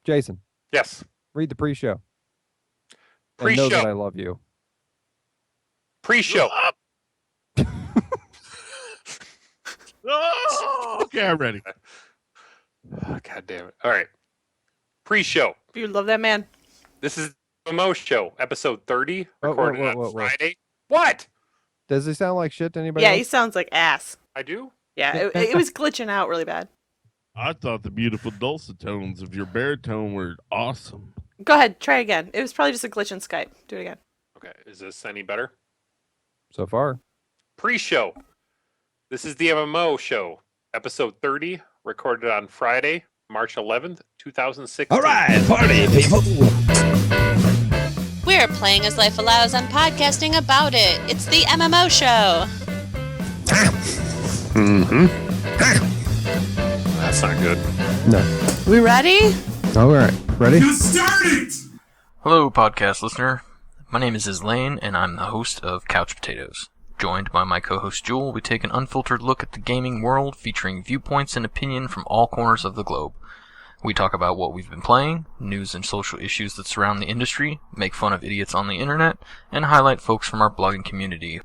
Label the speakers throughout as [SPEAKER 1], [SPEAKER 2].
[SPEAKER 1] Jason.
[SPEAKER 2] Yes.
[SPEAKER 1] Read the pre-show.
[SPEAKER 2] Pre-show.
[SPEAKER 1] And know that I love you.
[SPEAKER 2] Pre-show.
[SPEAKER 3] Oh, okay, I'm ready.
[SPEAKER 2] Oh, God damn it. All right. Pre-show.
[SPEAKER 4] You love that man.
[SPEAKER 2] This is the MMO Show, episode 30, recorded on
[SPEAKER 1] whoa.
[SPEAKER 2] Friday. What?
[SPEAKER 1] Does he sound like shit to anybody
[SPEAKER 4] Yeah,
[SPEAKER 1] else?
[SPEAKER 4] he sounds like ass.
[SPEAKER 2] I do?
[SPEAKER 4] Yeah, it was glitching out really bad.
[SPEAKER 3] I thought the beautiful dulcet tones of your baritone were awesome.
[SPEAKER 4] Go ahead, try again. It was probably just a glitch in Skype. Do it again.
[SPEAKER 2] Okay, is this any better?
[SPEAKER 1] So far.
[SPEAKER 2] Pre-show. This is the MMO Show, episode 30, recorded on Friday, March 11th, 2016.
[SPEAKER 5] All right, party people.
[SPEAKER 6] We're playing as life allows and podcasting about it. It's the MMO Show.
[SPEAKER 2] That's not good.
[SPEAKER 1] No.
[SPEAKER 4] We ready?
[SPEAKER 1] All right. Ready?
[SPEAKER 7] You started!
[SPEAKER 8] Hello, podcast listener. My name is Islaine, and I'm the host of Couch Potatoes. Joined by my co-host Jewel, we take an unfiltered look at the gaming world, featuring viewpoints and opinion from all corners of the globe. We talk about what we've been playing, news and social issues that surround the industry, make fun of idiots on the internet, and highlight folks from our blogging community.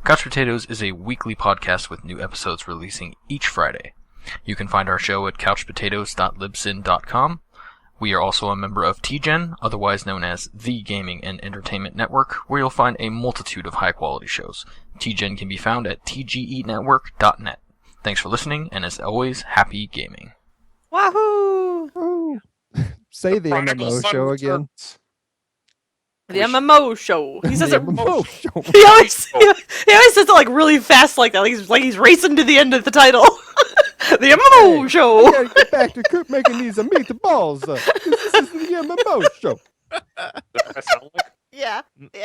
[SPEAKER 8] Couch Potatoes is a weekly podcast with new episodes releasing each Friday. You can find our show at couchpotatoes.libsyn.com. We are also a member of TGen, otherwise known as the Gaming and Entertainment Network, where you'll find a multitude of high-quality shows. TGen can be found at tgenetwork.net. Thanks for listening, and as always, happy gaming.
[SPEAKER 4] Wahoo!
[SPEAKER 1] Oh. Say the MMO show again.
[SPEAKER 4] The MMO Show. He says
[SPEAKER 1] The
[SPEAKER 4] it.
[SPEAKER 1] MMO show.
[SPEAKER 4] He always says it like really fast, like that. Like he's racing to the end of the title. The MMO
[SPEAKER 1] Hey,
[SPEAKER 4] Show.
[SPEAKER 1] I gotta get back to cook making these meatballs. This is the MMO show.
[SPEAKER 2] Does that sound like
[SPEAKER 4] Yeah.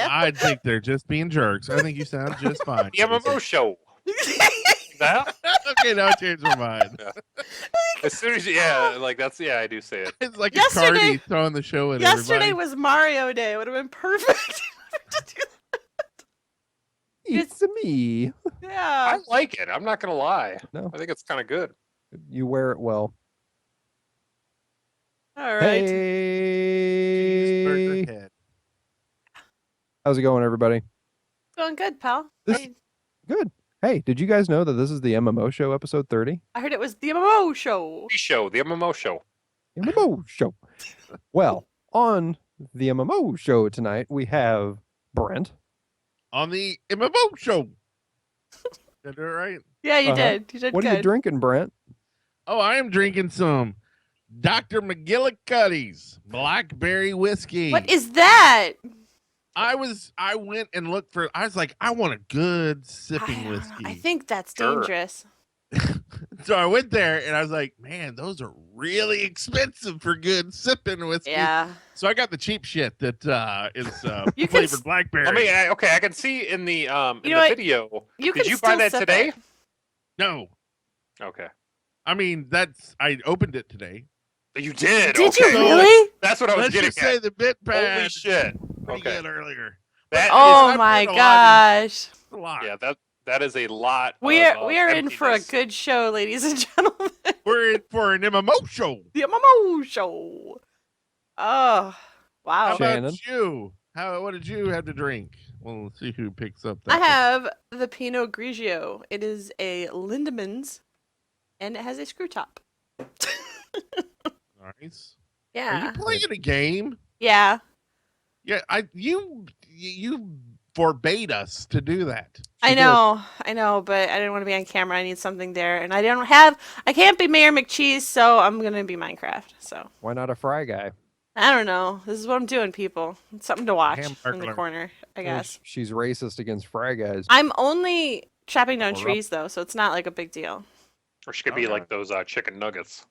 [SPEAKER 3] I think they're just being jerks. I think you sound just fine.
[SPEAKER 2] the MMO Show? That?
[SPEAKER 3] Okay, now I changed my mind.
[SPEAKER 2] As soon as I do say it.
[SPEAKER 3] It's like
[SPEAKER 4] Yesterday-
[SPEAKER 3] a Cardi throwing the show at
[SPEAKER 4] Yesterday
[SPEAKER 3] everybody.
[SPEAKER 4] was Mario Day. It would have been perfect. to do that.
[SPEAKER 1] It's me.
[SPEAKER 4] Yeah.
[SPEAKER 2] I like it. I'm not going to lie.
[SPEAKER 1] No.
[SPEAKER 2] I think it's kind of good.
[SPEAKER 1] You wear it well.
[SPEAKER 4] All right.
[SPEAKER 1] Hey.
[SPEAKER 3] Cheeseburger head.
[SPEAKER 1] How's it going, everybody?
[SPEAKER 4] Going good, pal.
[SPEAKER 1] This- Good. Hey, did you guys know that this is the MMO show, episode 30?
[SPEAKER 4] I heard it was the MMO Show.
[SPEAKER 2] Pre-show, the MMO Show.
[SPEAKER 1] MMO show. Well, on the MMO show tonight, we have Brent.
[SPEAKER 3] On the MMO show. Did I do it right?
[SPEAKER 4] Yeah, you
[SPEAKER 1] Uh-huh.
[SPEAKER 4] did. You did
[SPEAKER 1] What
[SPEAKER 4] good.
[SPEAKER 1] are you drinking, Brent?
[SPEAKER 3] Oh, I am drinking some Dr. McGillicuddy's blackberry whiskey.
[SPEAKER 4] What is that?
[SPEAKER 3] I went and looked for, I was like, I want a good sipping
[SPEAKER 4] I don't know.
[SPEAKER 3] whiskey.
[SPEAKER 4] I think that's
[SPEAKER 2] Sure.
[SPEAKER 4] dangerous.
[SPEAKER 3] So I went there and I was like, man, those are really expensive for good sipping whiskey.
[SPEAKER 4] Yeah.
[SPEAKER 3] So I got the cheap shit that is
[SPEAKER 4] You can
[SPEAKER 3] flavored blackberry.
[SPEAKER 2] I mean, I can see in the
[SPEAKER 4] know
[SPEAKER 2] the
[SPEAKER 4] what?
[SPEAKER 2] video.
[SPEAKER 4] You
[SPEAKER 2] Did
[SPEAKER 4] can
[SPEAKER 2] you buy
[SPEAKER 4] still
[SPEAKER 2] that
[SPEAKER 4] sip
[SPEAKER 2] today?
[SPEAKER 4] it.
[SPEAKER 3] No,
[SPEAKER 2] Okay.
[SPEAKER 3] I mean I opened it today.
[SPEAKER 2] You did.
[SPEAKER 4] Did
[SPEAKER 2] okay.
[SPEAKER 4] you really?
[SPEAKER 2] That's what I was
[SPEAKER 3] Let's
[SPEAKER 2] getting
[SPEAKER 3] just say
[SPEAKER 2] at.
[SPEAKER 3] the bit pad
[SPEAKER 2] Holy shit.
[SPEAKER 3] pretty
[SPEAKER 2] Okay.
[SPEAKER 3] good earlier.
[SPEAKER 2] That
[SPEAKER 4] Oh
[SPEAKER 3] I
[SPEAKER 4] my
[SPEAKER 3] put a lot
[SPEAKER 4] gosh.
[SPEAKER 3] A lot.
[SPEAKER 2] yeah, that is a lot.
[SPEAKER 4] We
[SPEAKER 2] of,
[SPEAKER 4] are in for a
[SPEAKER 2] emptiness.
[SPEAKER 4] good show, ladies and gentlemen.
[SPEAKER 3] We're in for an MMO show.
[SPEAKER 4] The MMO Show. Oh,
[SPEAKER 3] How
[SPEAKER 4] wow.
[SPEAKER 1] Shannon?
[SPEAKER 3] about you? What did you have to drink? Well, let's see who picks up that.
[SPEAKER 4] I have the Pinot Grigio. It is a Lindemans, and it has a screw top.
[SPEAKER 3] Nice. Are
[SPEAKER 4] Yeah.
[SPEAKER 3] you playing a game?
[SPEAKER 4] Yeah.
[SPEAKER 3] Yeah, you forbade us to do that.
[SPEAKER 4] I know, but I didn't want to be on camera. I need something there, and I can't be Mayor McCheese, so I'm gonna be Minecraft. So
[SPEAKER 1] Why not a fry guy?
[SPEAKER 4] I don't know. This is what I'm doing, people. It's something to watch in the
[SPEAKER 3] Hamburglar.
[SPEAKER 4] corner, I guess.
[SPEAKER 1] She's racist against fry guys.
[SPEAKER 4] I'm only chopping down
[SPEAKER 1] Or up.
[SPEAKER 4] trees though, so it's not like a big deal.
[SPEAKER 2] Or she could be
[SPEAKER 3] Okay.
[SPEAKER 2] like those chicken nuggets.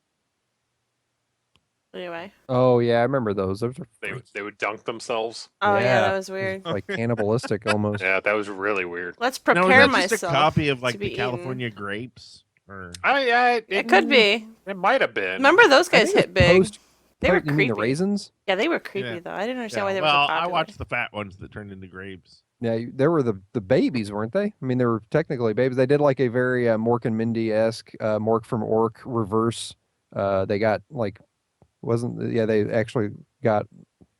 [SPEAKER 4] Anyway.
[SPEAKER 1] Oh, yeah, I remember those. Those are
[SPEAKER 2] They would dunk themselves.
[SPEAKER 4] Oh yeah,
[SPEAKER 1] Yeah.
[SPEAKER 4] that was weird.
[SPEAKER 1] like cannibalistic almost.
[SPEAKER 2] Yeah, that was really weird.
[SPEAKER 4] Let's
[SPEAKER 3] Now, is
[SPEAKER 4] prepare
[SPEAKER 3] that just
[SPEAKER 4] myself.
[SPEAKER 3] a copy of
[SPEAKER 4] to
[SPEAKER 3] like
[SPEAKER 4] be
[SPEAKER 3] the
[SPEAKER 4] eaten.
[SPEAKER 3] California grapes? Or
[SPEAKER 4] It could be.
[SPEAKER 2] It might have been.
[SPEAKER 4] Remember those
[SPEAKER 1] I
[SPEAKER 4] guys
[SPEAKER 1] think
[SPEAKER 4] hit big.
[SPEAKER 1] Post,
[SPEAKER 4] They were
[SPEAKER 1] you mean
[SPEAKER 4] creepy.
[SPEAKER 1] the raisins?
[SPEAKER 4] Yeah, they were creepy
[SPEAKER 3] Yeah.
[SPEAKER 4] though. I didn't understand
[SPEAKER 3] Yeah.
[SPEAKER 4] why they were
[SPEAKER 3] Well,
[SPEAKER 4] so popular.
[SPEAKER 3] I watched the fat ones that turned into grapes.
[SPEAKER 1] Yeah, they were the babies, weren't they? I mean, they were technically babies. They did like a very Mork and Mindy-esque Mork from Ork reverse. They got like Wasn't? Yeah, they actually got.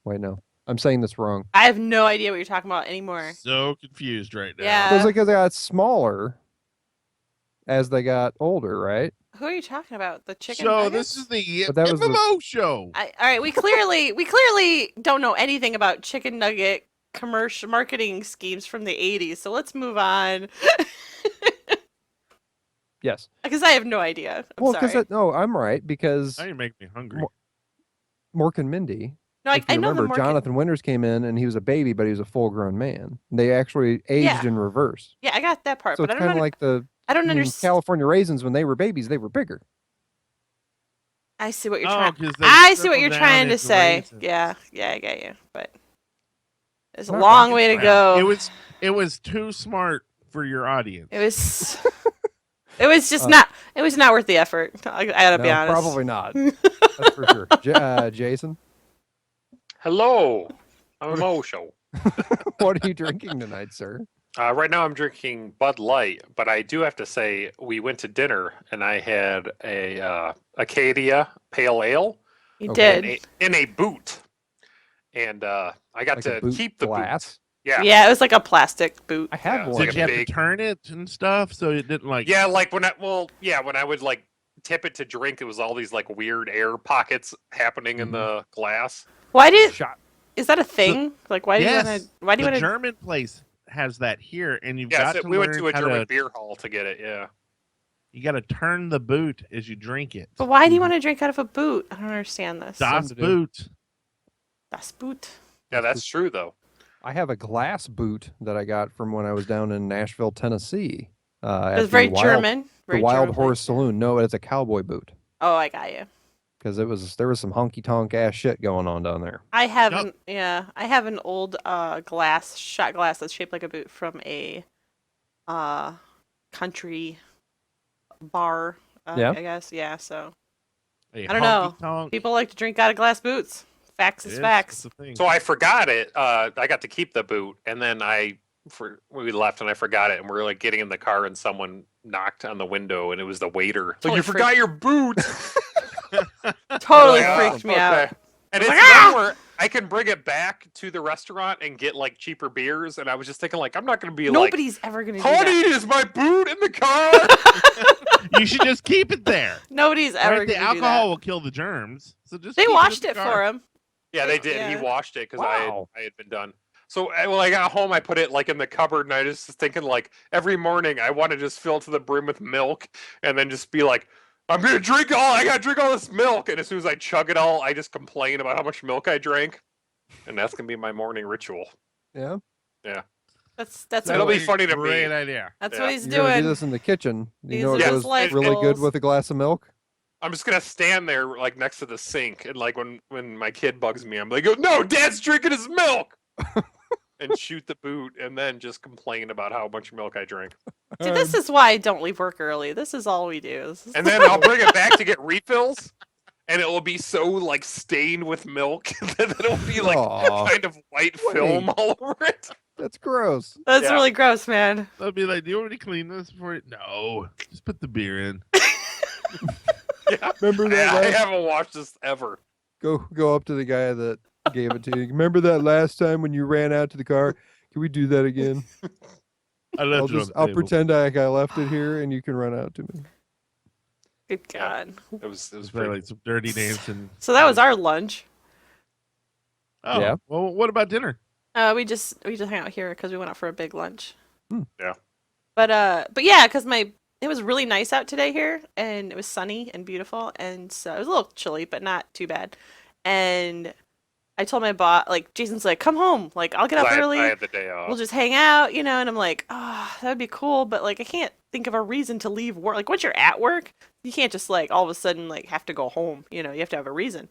[SPEAKER 1] Wait, no, I'm saying this wrong.
[SPEAKER 4] I have no idea what you're talking about anymore.
[SPEAKER 3] So confused right now.
[SPEAKER 4] Yeah.
[SPEAKER 1] It was because they got smaller as they got older, right?
[SPEAKER 4] Who are you talking about? The chicken
[SPEAKER 3] So
[SPEAKER 4] nuggets?
[SPEAKER 3] this is the
[SPEAKER 1] But that was the-
[SPEAKER 3] MMO show.
[SPEAKER 4] All right, we clearly don't know anything about chicken nugget commercial marketing schemes from the 80s. So let's move on.
[SPEAKER 1] Yes.
[SPEAKER 4] Because I have no idea. I'm
[SPEAKER 1] Well,
[SPEAKER 4] sorry.
[SPEAKER 1] because no, I'm right because
[SPEAKER 3] Now you make me hungry.
[SPEAKER 1] Mork and Mindy.
[SPEAKER 4] No,
[SPEAKER 1] If you
[SPEAKER 4] I know the
[SPEAKER 1] remember,
[SPEAKER 4] market.
[SPEAKER 1] Jonathan Winters came in and he was a baby, but he was a full-grown man. They actually aged
[SPEAKER 4] Yeah.
[SPEAKER 1] in reverse.
[SPEAKER 4] Yeah, I got that part,
[SPEAKER 1] So
[SPEAKER 4] but
[SPEAKER 1] it's
[SPEAKER 4] I
[SPEAKER 1] kind
[SPEAKER 4] don't
[SPEAKER 1] of like the
[SPEAKER 4] I don't understand.
[SPEAKER 1] California raisins when they were babies, they were bigger.
[SPEAKER 4] I see what you're
[SPEAKER 3] Oh,
[SPEAKER 4] trying.
[SPEAKER 3] 'cause they
[SPEAKER 4] I see what
[SPEAKER 3] circle
[SPEAKER 4] you're
[SPEAKER 3] down
[SPEAKER 4] trying to
[SPEAKER 3] into
[SPEAKER 4] say.
[SPEAKER 3] raisins.
[SPEAKER 4] Yeah, I get you. But there's a
[SPEAKER 1] Not
[SPEAKER 4] long
[SPEAKER 1] rocket
[SPEAKER 4] way to
[SPEAKER 1] science.
[SPEAKER 4] go.
[SPEAKER 3] It was too smart for your audience.
[SPEAKER 4] It was. It was just not. It was not worth the effort. I gotta be
[SPEAKER 1] No,
[SPEAKER 4] honest.
[SPEAKER 1] probably not. That's for sure. Jason,
[SPEAKER 2] Hello, MMO Show.
[SPEAKER 1] what are you drinking tonight, sir?
[SPEAKER 2] Right now I'm drinking Bud Light, but I do have to say we went to dinner and I had a Acadia Pale Ale
[SPEAKER 4] You
[SPEAKER 1] Okay.
[SPEAKER 4] did.
[SPEAKER 2] in a boot, and I got
[SPEAKER 1] Like a
[SPEAKER 2] to
[SPEAKER 1] boot
[SPEAKER 2] keep the
[SPEAKER 1] glass?
[SPEAKER 2] boot. Yeah.
[SPEAKER 4] Yeah, it was like a plastic boot.
[SPEAKER 1] I have
[SPEAKER 2] Yeah,
[SPEAKER 1] one.
[SPEAKER 3] Did
[SPEAKER 2] like
[SPEAKER 3] you
[SPEAKER 2] a
[SPEAKER 3] have
[SPEAKER 2] big-
[SPEAKER 3] to turn it and stuff so it didn't like?
[SPEAKER 2] Yeah, like when I would like tip it to drink, it was all these like weird air pockets happening in the glass.
[SPEAKER 4] Why did?
[SPEAKER 1] Shot.
[SPEAKER 4] Is that a thing? Like, why do you want
[SPEAKER 3] Yes.
[SPEAKER 4] to? Why do you
[SPEAKER 3] The
[SPEAKER 4] want to?
[SPEAKER 3] German place has that here, and you've
[SPEAKER 2] Yeah,
[SPEAKER 3] got
[SPEAKER 2] so
[SPEAKER 3] to
[SPEAKER 2] we went
[SPEAKER 3] learn
[SPEAKER 2] to a
[SPEAKER 3] how
[SPEAKER 2] German
[SPEAKER 3] to.
[SPEAKER 2] beer hall to get it. Yeah.
[SPEAKER 3] You got to turn the boot as you drink it.
[SPEAKER 4] But why do you want to drink out of a boot? I don't understand this.
[SPEAKER 3] Das
[SPEAKER 1] to do.
[SPEAKER 3] Boot.
[SPEAKER 4] Das Boot.
[SPEAKER 2] Yeah, that's true though.
[SPEAKER 1] I have a glass boot that I got from when I was down in Nashville, Tennessee.
[SPEAKER 4] It was very German.
[SPEAKER 1] The
[SPEAKER 4] Very
[SPEAKER 1] Wild
[SPEAKER 4] German
[SPEAKER 1] Horse
[SPEAKER 4] place.
[SPEAKER 1] Saloon. No, it's a cowboy boot
[SPEAKER 4] Oh, I got you.
[SPEAKER 1] because there was some honky tonk ass shit going on down there.
[SPEAKER 4] I have
[SPEAKER 3] Yep.
[SPEAKER 4] I have an old shot glass that's shaped like a boot from a country bar.
[SPEAKER 1] Yeah?
[SPEAKER 4] I guess. Yeah. So
[SPEAKER 3] I
[SPEAKER 4] don't know. People like to drink out of glass boots. Facts is facts.
[SPEAKER 2] So I forgot it. I got to keep the boot, and then we left, and I forgot it, and we were like getting in the car, and someone knocked on the window, and it was the waiter. Like,
[SPEAKER 4] Totally
[SPEAKER 2] you forgot your boot.
[SPEAKER 4] Totally
[SPEAKER 2] Like,
[SPEAKER 4] freaked me out.
[SPEAKER 2] okay. And
[SPEAKER 4] I
[SPEAKER 2] it's
[SPEAKER 4] was like,
[SPEAKER 2] one where I can bring it back to the restaurant and get like cheaper beers, and I was just thinking like I'm not going to be
[SPEAKER 4] Nobody's ever gonna
[SPEAKER 2] like,
[SPEAKER 4] do
[SPEAKER 2] honey,
[SPEAKER 4] that.
[SPEAKER 2] is my boot in the car?
[SPEAKER 3] You should just keep it there.
[SPEAKER 4] Nobody's ever
[SPEAKER 3] Right, the
[SPEAKER 4] gonna do
[SPEAKER 3] alcohol
[SPEAKER 4] that.
[SPEAKER 3] will kill the germs. So just
[SPEAKER 4] They
[SPEAKER 3] keep
[SPEAKER 4] washed
[SPEAKER 3] in
[SPEAKER 4] it
[SPEAKER 3] the
[SPEAKER 4] for
[SPEAKER 3] car.
[SPEAKER 4] him.
[SPEAKER 2] Yeah, they did.
[SPEAKER 4] Yeah.
[SPEAKER 2] He washed it because
[SPEAKER 1] Wow.
[SPEAKER 2] I had been done. So when I got home, I put it like in the cupboard, and I just was thinking like every morning I want to just fill to the brim with milk, and then just be like, I gotta drink all this milk. And as soon as I chug it all, I just complain about how much milk I drank, and that's gonna be my morning ritual.
[SPEAKER 1] Yeah.
[SPEAKER 4] That's
[SPEAKER 2] That'll
[SPEAKER 4] what,
[SPEAKER 2] be funny to me.
[SPEAKER 3] Great idea.
[SPEAKER 4] that's
[SPEAKER 2] yeah.
[SPEAKER 4] what he's
[SPEAKER 1] You're gonna do
[SPEAKER 4] doing.
[SPEAKER 1] this in the kitchen.
[SPEAKER 4] These
[SPEAKER 1] You know
[SPEAKER 4] are
[SPEAKER 1] it
[SPEAKER 2] his
[SPEAKER 1] goes
[SPEAKER 4] life
[SPEAKER 1] really good
[SPEAKER 4] goals.
[SPEAKER 1] with a glass of milk.
[SPEAKER 2] I'm just gonna stand there like next to the sink, and like when my kid bugs me, I'm like, no, Dad's drinking his milk, and shoot the boot, and then just complain about how much milk I drank.
[SPEAKER 4] See, this is why I don't leave work early. This is all we do. This is-
[SPEAKER 2] And then I'll bring it back to get refills, and it will be so like stained with milk that it'll be like
[SPEAKER 1] Aw.
[SPEAKER 2] kind of white film all over it.
[SPEAKER 1] That's gross.
[SPEAKER 4] That's
[SPEAKER 2] Yeah.
[SPEAKER 4] really gross, man.
[SPEAKER 3] They'll be like, "Do you want me to clean this for you?" No, just put the beer in.
[SPEAKER 2] Yeah,
[SPEAKER 1] Remember that?
[SPEAKER 2] I
[SPEAKER 1] last-
[SPEAKER 2] haven't watched this ever.
[SPEAKER 1] Go up to the guy that gave it to you. Remember that last time when you ran out to the car? Can we do that again?
[SPEAKER 3] I left it on the
[SPEAKER 1] I'll
[SPEAKER 3] table.
[SPEAKER 1] pretend I left it here and you can run out to me.
[SPEAKER 4] Good
[SPEAKER 2] Yeah.
[SPEAKER 4] God.
[SPEAKER 2] It was
[SPEAKER 3] Play
[SPEAKER 2] pretty.
[SPEAKER 3] like some dirty dancing.
[SPEAKER 4] So that was our lunch.
[SPEAKER 3] Oh,
[SPEAKER 1] Yeah.
[SPEAKER 3] Well, what about dinner?
[SPEAKER 4] We just hung out here because we went out for a big lunch.
[SPEAKER 2] Yeah.
[SPEAKER 4] But yeah, because it was really nice out today here, and it was sunny and beautiful, and so it was a little chilly, but not too bad. And I told my boss, like, Jason's like, come home, like, I'll get up early.
[SPEAKER 2] I had the day off.
[SPEAKER 4] We'll just hang out, and I'm like, oh, that would be cool, but like, I can't think of a reason to leave work. Like, once you're at work, you can't just like all of a sudden like have to go home. You have to have a reason.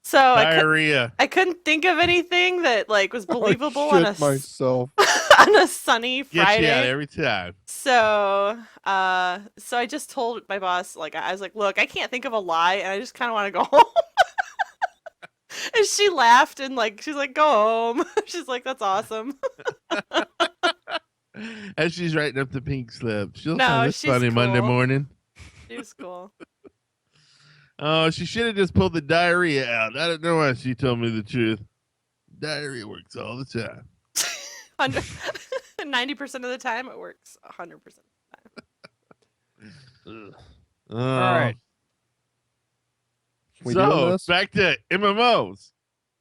[SPEAKER 4] So
[SPEAKER 3] Diarrhea.
[SPEAKER 4] I couldn't think of anything that like was believable
[SPEAKER 1] I
[SPEAKER 4] on
[SPEAKER 1] shit myself.
[SPEAKER 4] on a sunny
[SPEAKER 3] Get
[SPEAKER 4] Friday.
[SPEAKER 3] you out every time.
[SPEAKER 4] So I just told my boss, like, I was like, look, I can't think of a lie, and I just kind of want to go home. And she laughed and like she's like, go home. She's like, that's awesome.
[SPEAKER 3] As she's writing up the pink slip, she'll
[SPEAKER 4] No,
[SPEAKER 3] find this
[SPEAKER 4] she's
[SPEAKER 3] funny Monday
[SPEAKER 4] cool.
[SPEAKER 3] morning.
[SPEAKER 4] She was cool.
[SPEAKER 3] Oh, she should have just pulled the diarrhea out. I don't know why she told me the truth. Diarrhea works all the time.
[SPEAKER 4] 90% of the time, it works 100%.
[SPEAKER 3] All
[SPEAKER 1] right. We doing
[SPEAKER 3] So
[SPEAKER 1] this?
[SPEAKER 3] back to MMOs.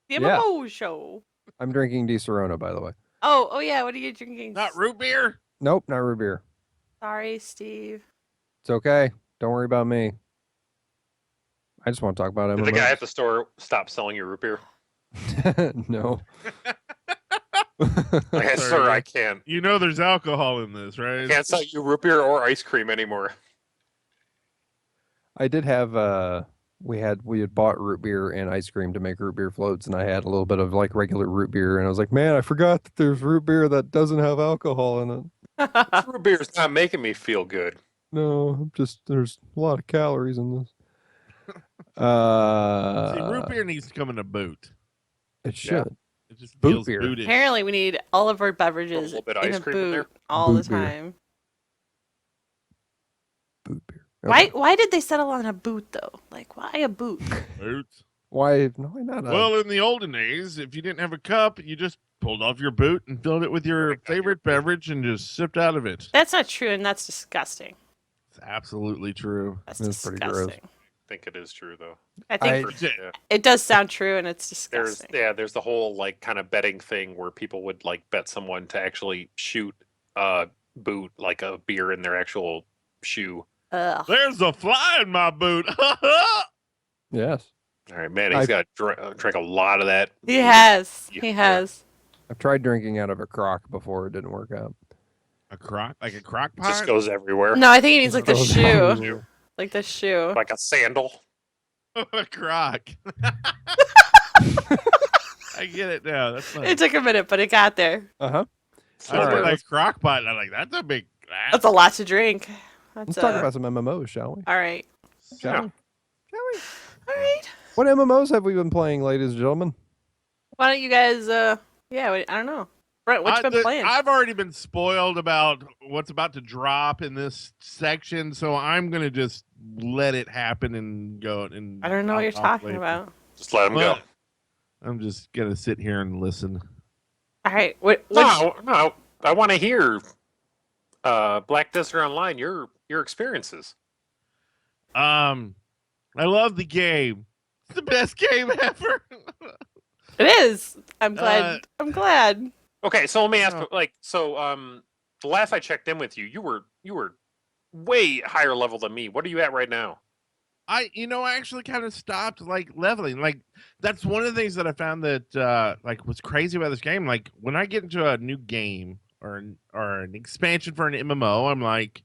[SPEAKER 4] The
[SPEAKER 1] Yeah.
[SPEAKER 4] MMO show.
[SPEAKER 1] I'm drinking Di Serona, by the way.
[SPEAKER 4] Oh yeah. What are you drinking?
[SPEAKER 3] Not root beer.
[SPEAKER 1] Nope, not root beer.
[SPEAKER 4] Sorry, Steve.
[SPEAKER 1] It's okay. Don't worry about me. I just want to talk about
[SPEAKER 2] Did
[SPEAKER 1] MMOs.
[SPEAKER 2] the guy at the store stop selling you root beer?
[SPEAKER 1] No.
[SPEAKER 2] Like,
[SPEAKER 3] Sorry,
[SPEAKER 2] sir, I
[SPEAKER 3] man.
[SPEAKER 2] can't.
[SPEAKER 3] You know there's alcohol in this, right?
[SPEAKER 2] Can't sell you root beer or ice cream anymore.
[SPEAKER 1] I did have we had bought root beer and ice cream to make root beer floats, and I had a little bit of like regular root beer, and I was like, man, I forgot that there's root beer that doesn't have alcohol in it.
[SPEAKER 2] This root beer is not making me feel good.
[SPEAKER 1] No, there's a lot of calories in this.
[SPEAKER 3] See, root beer needs to come in a boot.
[SPEAKER 1] It should.
[SPEAKER 3] It just
[SPEAKER 1] Boot
[SPEAKER 3] feels
[SPEAKER 1] beer.
[SPEAKER 3] booted.
[SPEAKER 4] Apparently, we need all of our beverages
[SPEAKER 2] little bit of
[SPEAKER 4] in
[SPEAKER 2] ice
[SPEAKER 4] a
[SPEAKER 2] cream in there.
[SPEAKER 4] boot all the
[SPEAKER 1] Boot beer.
[SPEAKER 4] time.
[SPEAKER 1] Boot beer.
[SPEAKER 4] Why did they settle on a boot though? Like, why a boot?
[SPEAKER 3] Boots.
[SPEAKER 1] Why? No, why not?
[SPEAKER 3] Well, in the olden days, if you didn't have a cup, you just pulled off your boot and filled it with your favorite beverage and just sipped out of it.
[SPEAKER 4] That's not true, and that's disgusting.
[SPEAKER 3] It's absolutely true.
[SPEAKER 4] That's
[SPEAKER 1] That's pretty gross.
[SPEAKER 4] disgusting.
[SPEAKER 2] I think it is true though.
[SPEAKER 4] I think
[SPEAKER 2] Yeah.
[SPEAKER 4] it does sound true, and it's
[SPEAKER 2] There's
[SPEAKER 4] disgusting.
[SPEAKER 2] there's the whole like kind of betting thing where people would like bet someone to actually shoot a boot like a beer in their actual shoe.
[SPEAKER 4] Ugh.
[SPEAKER 3] There's a fly in my boot.
[SPEAKER 1] Yes.
[SPEAKER 2] All right, man, he's got to drink a lot of that.
[SPEAKER 4] He has.
[SPEAKER 2] Yeah.
[SPEAKER 4] He has.
[SPEAKER 1] I've tried drinking out of a crock before. It didn't work out.
[SPEAKER 3] A crock, like a crock pot.
[SPEAKER 2] Just goes everywhere.
[SPEAKER 4] No, I think he needs like the
[SPEAKER 1] Goes
[SPEAKER 4] shoe,
[SPEAKER 1] everywhere.
[SPEAKER 4] like the shoe.
[SPEAKER 2] Like a sandal.
[SPEAKER 3] A crock. I get it now. That's funny.
[SPEAKER 4] It took a minute, but it got there.
[SPEAKER 1] Uh-huh.
[SPEAKER 3] I
[SPEAKER 1] All
[SPEAKER 3] was
[SPEAKER 1] right,
[SPEAKER 3] like crock pot. And I'm like, that's a big.
[SPEAKER 4] That's a lot to drink.
[SPEAKER 1] Let's
[SPEAKER 4] That's
[SPEAKER 1] talk about some MMOs, shall we?
[SPEAKER 4] All right.
[SPEAKER 1] Shall we? Shall we?
[SPEAKER 4] All right.
[SPEAKER 1] What MMOs have we been playing, ladies and gentlemen?
[SPEAKER 4] Why don't you guys? I don't know. Brent, what you been playing?
[SPEAKER 3] I've already been spoiled about what's about to drop in this section, so I'm gonna just let it happen and go. And
[SPEAKER 4] I don't know what
[SPEAKER 3] I'll
[SPEAKER 4] you're
[SPEAKER 3] talk
[SPEAKER 4] talking
[SPEAKER 3] later.
[SPEAKER 4] about.
[SPEAKER 2] Just let him
[SPEAKER 3] Well,
[SPEAKER 2] go.
[SPEAKER 3] I'm just gonna sit here and listen.
[SPEAKER 4] All right. What?
[SPEAKER 2] No, I want to hear Black Desert Online, your experiences.
[SPEAKER 3] I love the game. It's the best game ever.
[SPEAKER 4] It is. I'm glad. I'm glad.
[SPEAKER 2] Okay, so let me ask,
[SPEAKER 3] Oh.
[SPEAKER 2] the last I checked in with you, you were way higher level than me. What are you at right now?
[SPEAKER 3] I actually kind of stopped like leveling. Like that's one of the things that I found that like was crazy about this game. Like when I get into a new game or an expansion for an MMO, I'm like,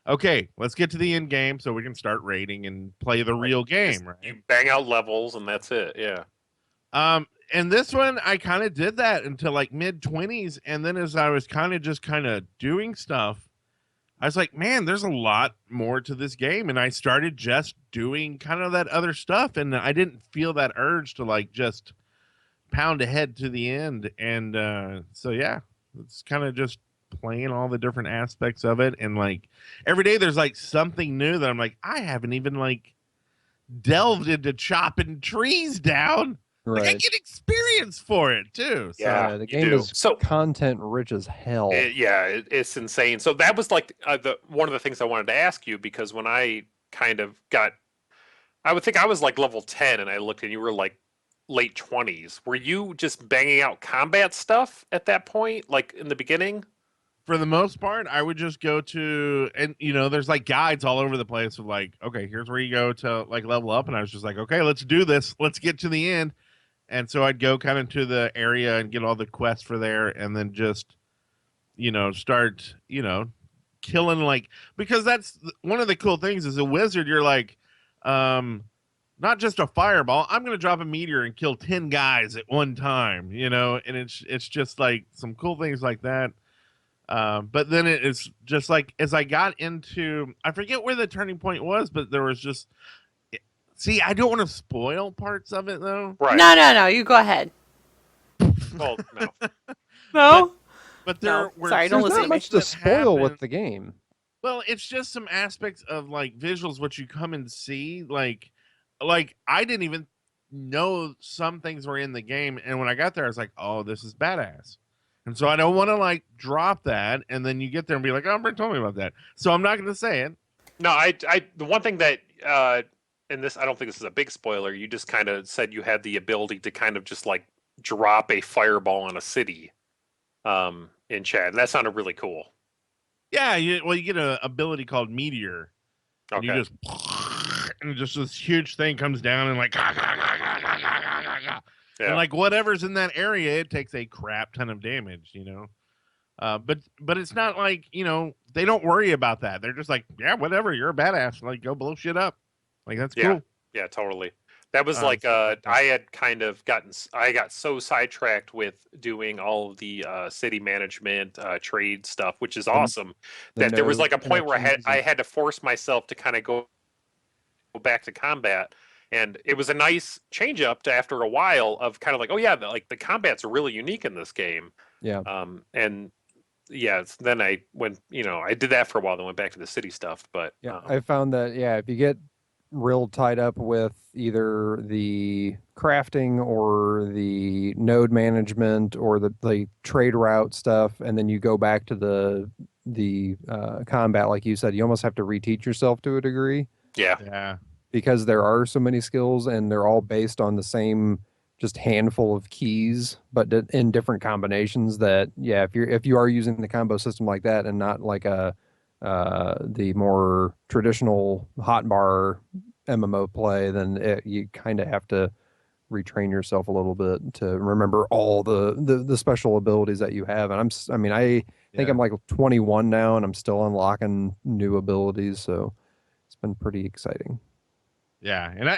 [SPEAKER 3] okay, let's get to the end game so we can start raiding and play the real game, right?
[SPEAKER 2] You bang out levels and that's it. Yeah.
[SPEAKER 3] And this one, I kind of did that until like mid-20s, and then as I was kind of doing stuff, I was like, man, there's a lot more to this game, and I started just doing kind of that other stuff, and I didn't feel that urge to like just pound ahead to the end, and so yeah, it's kind of just playing all the different aspects of it, and like every day there's like something new that I'm like, I haven't even like delved into chopping trees down.
[SPEAKER 1] Right.
[SPEAKER 3] Like I get experience for it too. So.
[SPEAKER 2] Yeah,
[SPEAKER 1] the
[SPEAKER 2] you
[SPEAKER 1] game
[SPEAKER 2] do.
[SPEAKER 1] is
[SPEAKER 2] So-
[SPEAKER 1] content rich as hell.
[SPEAKER 2] It's insane. So that was like the one of the things I wanted to ask you, because when I kind of got, I would think I was like level 10 and I looked and you were like late 20s. Were you just banging out combat stuff at that point, like in the beginning?
[SPEAKER 3] For the most part, I would just go to, and there's like guides all over the place of like, okay, here's where you go to like level up. And I was just like, okay, let's do this. Let's get to the end. And so I'd go kind of to the area and get all the quests for there, and then just, start, killing like, because that's one of the cool things as a wizard. You're like, not just a fireball. I'm going to drop a meteor and kill 10 guys at one time, and it's just like some cool things like that. But then it's just like, as I got into, I forget where the turning point was, but there was just, see, I don't want to spoil parts of it though.
[SPEAKER 2] Right.
[SPEAKER 4] No. You go ahead.
[SPEAKER 2] Well, no.
[SPEAKER 4] No.
[SPEAKER 3] But there
[SPEAKER 4] No,
[SPEAKER 3] were
[SPEAKER 4] sorry, don't
[SPEAKER 1] There's
[SPEAKER 4] listen
[SPEAKER 1] not
[SPEAKER 4] to me.
[SPEAKER 1] much to spoil with the game.
[SPEAKER 3] Well, it's just some aspects of like visuals, what you come and see. Like, like I didn't even know some things were in the game, and when I got there, I was like, "Oh, this is badass." And so I don't want to like drop that, and then you get there and be like, "Oh, Brent told me about that," so I'm not going to say it.
[SPEAKER 2] No, the one thing that, and this, I don't think this is a big spoiler. You just kind of said you had the ability to kind of just like drop a fireball on a city, in chat. And that sounded really cool.
[SPEAKER 3] Yeah, you get an ability called Meteor, and
[SPEAKER 2] Okay.
[SPEAKER 3] you just and just this huge thing comes down and like
[SPEAKER 2] Yeah.
[SPEAKER 3] and like whatever's in that area, it takes a crap ton of damage, but it's not like, they don't worry about that. They're just like, yeah, whatever, you're a badass, like go blow shit up, like that's cool.
[SPEAKER 2] Yeah, totally. That was like I had kind of I got so sidetracked with doing all of the city management, trade stuff, which is awesome, that there was like a point where I had to force myself to kind of go back to combat. And it was a nice change up to, after a while, of kind of like, oh yeah, the combat's really unique in this game.
[SPEAKER 1] Yeah.
[SPEAKER 2] And yeah, then I went, I did that for a while, then went back to the city stuff. But
[SPEAKER 1] yeah, I found that, if you get real tied up with either the crafting or the node management or the trade route stuff, and then you go back to the combat, like you said, you almost have to reteach yourself to a degree.
[SPEAKER 3] Yeah.
[SPEAKER 1] Because there are so many skills and they're all based on the same just handful of keys, but in different combinations. That if you are using the combo system like that and not like the more traditional hotbar MMO play, then you kind of have to retrain yourself a little bit to remember all the special abilities that you have. And I think I'm like 21 now and I'm still unlocking new abilities, so it's been pretty exciting.
[SPEAKER 3] Yeah, and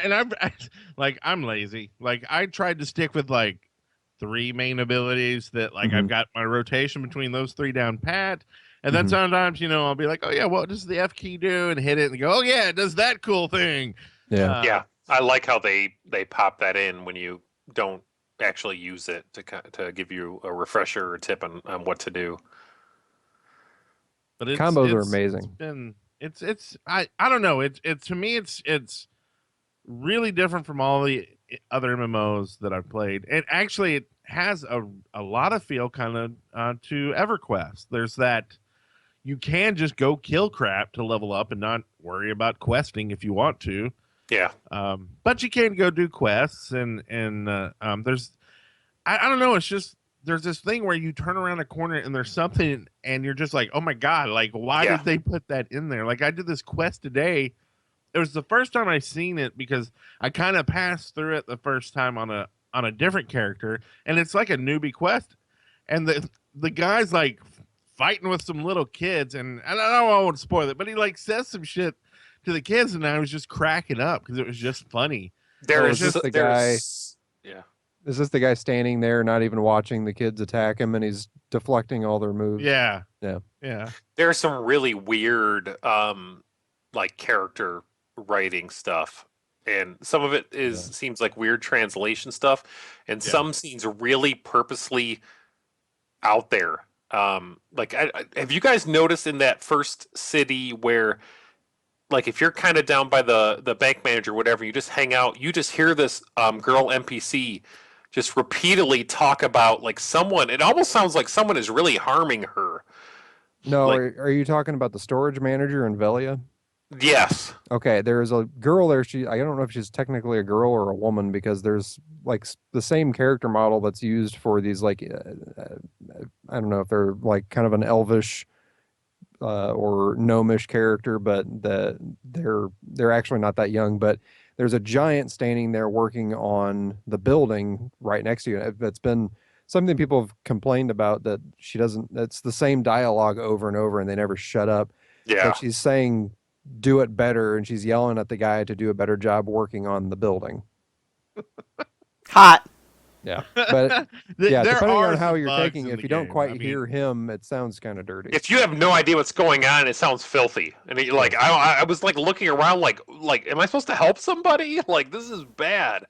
[SPEAKER 3] I'm lazy. Like I tried to stick with like 3 main abilities that like I've got my rotation between those 3 down pat, and then sometimes I'll be like, oh yeah, what does the F key do, and hit it and go, oh yeah, it does that cool thing.
[SPEAKER 1] Yeah,
[SPEAKER 2] yeah, I like how they pop that in when you don't actually use it to give you a refresher or tip on what to do.
[SPEAKER 3] But
[SPEAKER 1] combos are amazing.
[SPEAKER 3] I don't know. It's to me it's really different from all the other MMOs that I've played. And actually it has a lot of feel kind of to EverQuest. There's that you can just go kill crap to level up and not worry about questing if you want to.
[SPEAKER 2] Yeah.
[SPEAKER 3] But you can go do quests and there's I don't know, it's just there's this thing where you turn around a corner and there's something and you're just like, oh my God, like why did they put that in there? Like I did this quest today. It was the first time I seen it because I kind of passed through it the first time on a different character, and it's like a newbie quest, and the guy's like fighting with some little kids, and I don't want to spoil it, but he like says some shit to the kids, and I was just cracking up because it was just funny.
[SPEAKER 1] Is this the guy standing there not even watching the kids attack him, and he's deflecting all their moves?
[SPEAKER 3] Yeah.
[SPEAKER 2] There's some really weird like character writing stuff, and some of it seems like weird translation stuff, and some scenes are really purposely out there. Like have you guys noticed in that first city where, like, if you're kind of down by the bank manager, whatever, you just hang out, you just hear this girl NPC just repeatedly talk about like someone, it almost sounds like someone is really harming her.
[SPEAKER 1] No, like, are you talking about the storage manager in Velia?
[SPEAKER 2] Yes.
[SPEAKER 1] Okay, there's a girl there. I don't know if she's technically a girl or a woman, because there's like the same character model that's used for these, like, I don't know if they're like kind of an elvish or gnomish character, but they're actually not that young. But there's a giant standing there working on the building right next to you. That's been something people have complained about, that she doesn't. It's the same dialogue over and over, and they never shut up.
[SPEAKER 2] Yeah.
[SPEAKER 1] But she's saying, do it better, and she's yelling at the guy to do a better job working on the building.
[SPEAKER 4] Hot.
[SPEAKER 1] Yeah, but depending on how you're
[SPEAKER 3] bugs
[SPEAKER 1] taking it, if you don't quite hear him, it sounds kind of dirty.
[SPEAKER 2] If you have no idea what's going on, it sounds filthy. And I was like looking around, like, am I supposed to help somebody? Like, this is bad.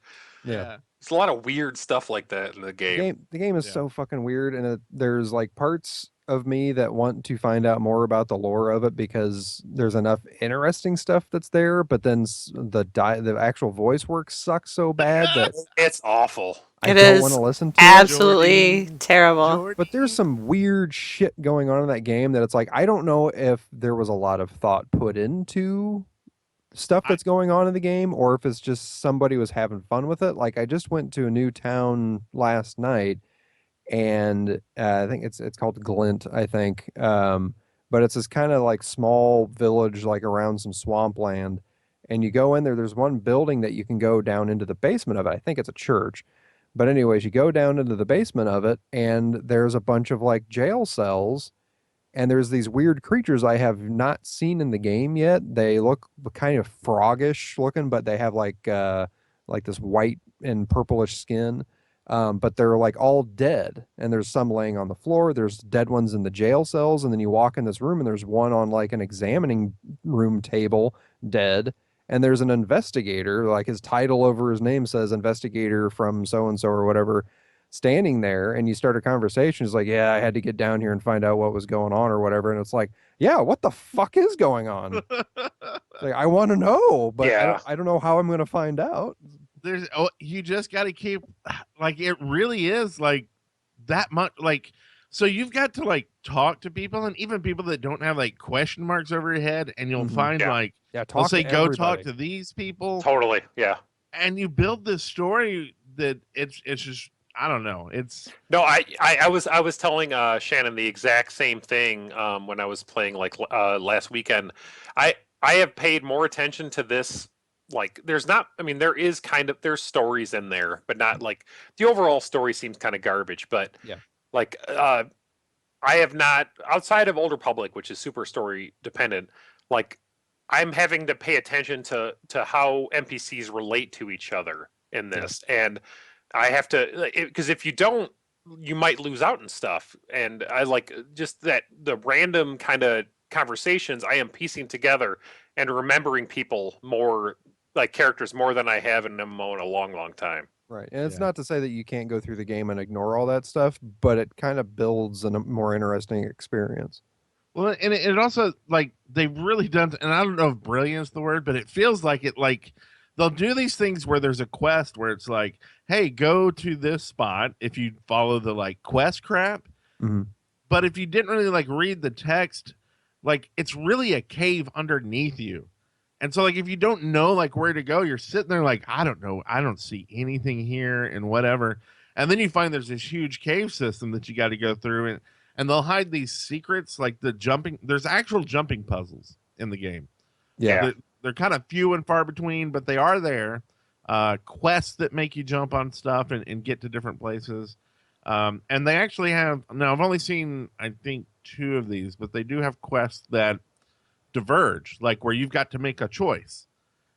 [SPEAKER 1] Yeah.
[SPEAKER 2] There's a lot of weird stuff like that in the game.
[SPEAKER 1] The game is
[SPEAKER 3] Yeah.
[SPEAKER 1] so fucking weird, and there's like parts of me that want to find out more about the lore of it because there's enough interesting stuff that's there, but then the actual voice work sucks so bad that
[SPEAKER 2] It's awful.
[SPEAKER 1] I
[SPEAKER 4] It
[SPEAKER 1] don't want
[SPEAKER 4] is
[SPEAKER 1] to listen to it.
[SPEAKER 4] absolutely
[SPEAKER 3] Jordy.
[SPEAKER 4] terrible.
[SPEAKER 1] But there's some weird shit going on in that game that it's like I don't know if there was a lot of thought put into stuff that's going on in the game or if it's just somebody was having fun with it. Like I just went to a new town last night and I think it's called Glint, I think. But it's this kind of like small village like around some swampland. And you go in there, there's one building that you can go down into the basement of it. I think it's a church. But anyways, you go down into the basement of it and there's a bunch of like jail cells and there's these weird creatures I have not seen in the game yet. They look kind of froggish looking, but they have like this white and purplish skin. But they're like all dead, and there's some laying on the floor. There's dead ones in the jail cells, and then you walk in this room, and there's one on like an examining room table, dead. And there's an investigator, like his title over his name says investigator from so and so or whatever, standing there, and you start a conversation. It's like, yeah, I had to get down here and find out what was going on or whatever. And it's like, yeah, what the fuck is going on? Like, I want to know, but
[SPEAKER 2] Yeah.
[SPEAKER 1] I don't know how I'm going to find out.
[SPEAKER 3] You just got to keep like it really is like that much like so you've got to like talk to people and even people that don't have like question marks over your head and you'll
[SPEAKER 1] Mhm.
[SPEAKER 3] find
[SPEAKER 2] Yeah.
[SPEAKER 3] like
[SPEAKER 1] Yeah,
[SPEAKER 3] they'll
[SPEAKER 1] talk
[SPEAKER 3] say
[SPEAKER 1] to
[SPEAKER 3] go
[SPEAKER 1] everybody.
[SPEAKER 3] talk to these people
[SPEAKER 2] Totally. Yeah.
[SPEAKER 3] and you build this story that it's just I don't know
[SPEAKER 2] No, I was telling Shannon the exact same thing when I was playing like last weekend. I have paid more attention to this. Like, there's not. I mean, there's stories in there, but not like the overall story seems kind of garbage. But
[SPEAKER 1] Yeah.
[SPEAKER 2] like I have not outside of Old Republic, which is super story dependent. Like, I'm having to pay attention to how NPCs relate to each other in this, and I have to because if you don't, you might lose out and stuff. And I like just that the random kind of conversations I am piecing together and remembering people more like characters more than I have in MMO in a long, long time.
[SPEAKER 1] Right. And it's
[SPEAKER 3] Yeah.
[SPEAKER 1] not to say that you can't go through the game and ignore all that stuff, but it kind of builds a more interesting experience.
[SPEAKER 3] well and it also like they've really done and I don't know if brilliant's the word but it feels like it like they'll do these things where there's a quest where it's like hey go to this spot if you follow the like quest crap
[SPEAKER 1] Mhm.
[SPEAKER 3] but if you didn't really like read the text like it's really a cave underneath you and so like if you don't know like where to go you're sitting there like I don't know I don't see anything here and whatever and then you find there's this huge cave system that you got to go through and they'll hide these secrets like there's actual jumping puzzles in the game.
[SPEAKER 1] Yeah.
[SPEAKER 3] They're kind of few and far between but they are there. Quests that make you jump on stuff and get to different places. And they actually have now I've only seen I think 2 of these but they do have quests that diverge like where you've got to make a choice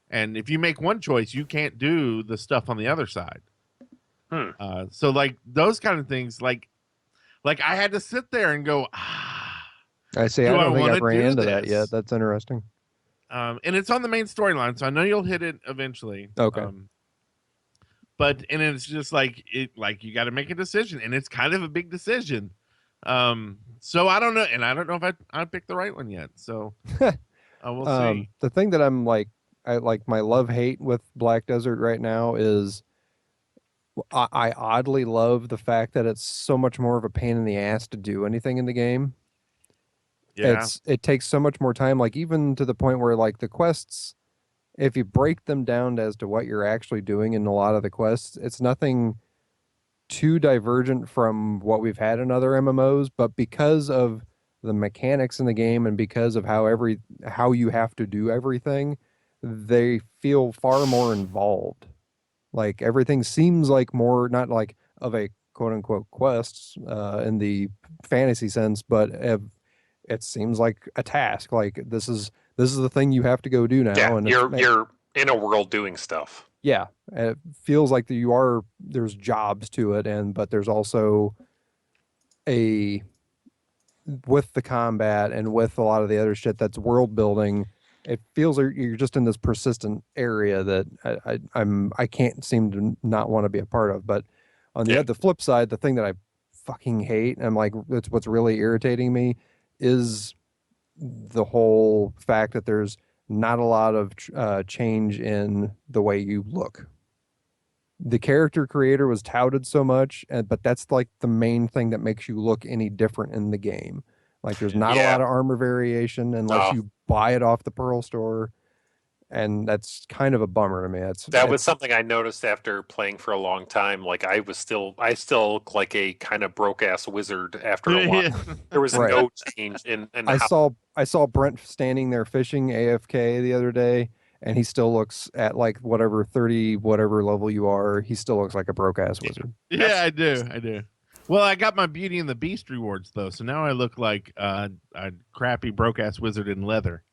[SPEAKER 3] and if you make one choice you can't do the stuff on the other side. So like those kind of things like I had to sit there and go
[SPEAKER 1] I see.
[SPEAKER 3] Do
[SPEAKER 1] I
[SPEAKER 3] I
[SPEAKER 1] don't think
[SPEAKER 3] wanna
[SPEAKER 1] I've ran
[SPEAKER 3] do
[SPEAKER 1] into that
[SPEAKER 3] this?
[SPEAKER 1] yet. That's interesting.
[SPEAKER 3] and it's on the main storyline so I know you'll hit it eventually.
[SPEAKER 1] Okay.
[SPEAKER 3] But and it's just like it like you got to make a decision and it's kind of a big decision. So I don't know and I don't know if I picked the right one yet so we'll see.
[SPEAKER 1] The thing that I'm like, I like my love hate with Black Desert right now is I oddly love the fact that it's so much more of a pain in the ass to do anything in the game.
[SPEAKER 3] Yeah.
[SPEAKER 1] It takes so much more time, like even to the point where like the quests, if you break them down as to what you're actually doing in a lot of the quests, it's nothing too divergent from what we've had in other MMOs, but because of the mechanics in the game and because of how you have to do everything, they feel far more involved. Like everything seems like more not like of a quote unquote quest in the fantasy sense, but it seems like a task. Like this is the thing you have to go do now.
[SPEAKER 2] Yeah,
[SPEAKER 1] And
[SPEAKER 2] you're in a world doing stuff.
[SPEAKER 1] yeah, it feels like there's jobs to it, but there's also with the combat and with a lot of the other shit that's world building, it feels like you're just in this persistent area that I can't seem to not want to be a part of. But on the flip side, the thing that I fucking hate, and I'm like, it's what's really irritating me, is the whole fact that there's not a lot of change in the way you look. The character creator was touted so much, but that's like the main thing that makes you look any different in the game. Like there's not a lot of armor variation unless you buy it off the Pearl store, and that's kind of a bummer to me.
[SPEAKER 2] That was something I noticed after playing for a long time. Like I still look like a kind of broke ass wizard after a while. There was no change in
[SPEAKER 1] I saw Brent standing there fishing AFK the other day, and he still looks at like whatever 30 whatever level you are, he still looks like a broke ass wizard.
[SPEAKER 3] Yeah, I do. Well, I got my Beauty and the Beast rewards though, so now I look like a crappy broke ass wizard in leather.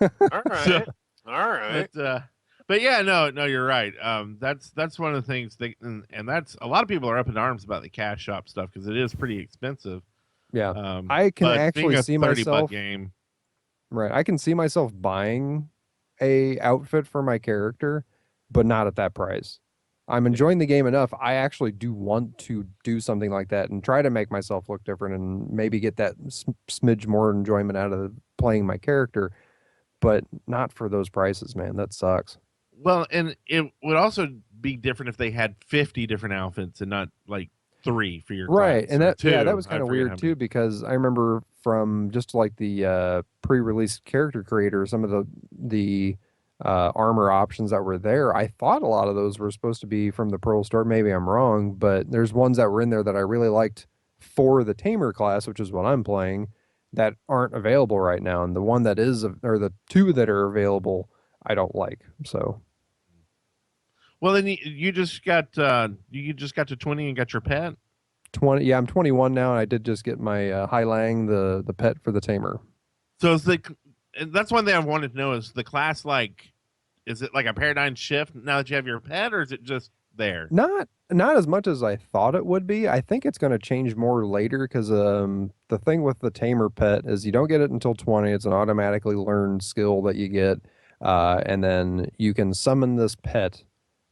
[SPEAKER 2] All right. All right.
[SPEAKER 3] But yeah, no, you're right. That's one of the things and that's a lot of people are up in arms about the cash shop stuff because it is pretty expensive.
[SPEAKER 1] Yeah. I can actually see myself
[SPEAKER 3] game.
[SPEAKER 1] Right. I can see myself buying a outfit for my character, but not at that price. I'm enjoying the game enough. I actually do want to do something like that and try to make myself look different and maybe get that smidge more enjoyment out of playing my character, but not for those prices, man. That sucks.
[SPEAKER 3] Well, and it would also be different if they had 50 different outfits and not like 3 for your
[SPEAKER 1] right.
[SPEAKER 3] class,
[SPEAKER 1] And that
[SPEAKER 3] 2.
[SPEAKER 1] that was kind of weird too, because I remember from just like the pre-release character creator, some of the armor options that were there, I thought a lot of those were supposed to be from the Pearl store. Maybe I'm wrong, but there's ones that were in there that I really liked for the Tamer class, which is what I'm playing, that aren't available right now. And the one that is, or the 2 that are available, I don't like. So,
[SPEAKER 3] well, then you just got to 20 and got your pet.
[SPEAKER 1] 20. Yeah, I'm 21 now, and I did just get my Hai Lang, the pet for the Tamer.
[SPEAKER 3] So and that's one thing I wanted to know: is the class like, is it like a paradigm shift now that you have your pet, or is it just there?
[SPEAKER 1] Not as much as I thought it would be. I think it's going to change more later because the thing with the Tamer pet is you don't get it until 20. It's an automatically learned skill that you get, and then you can summon this pet,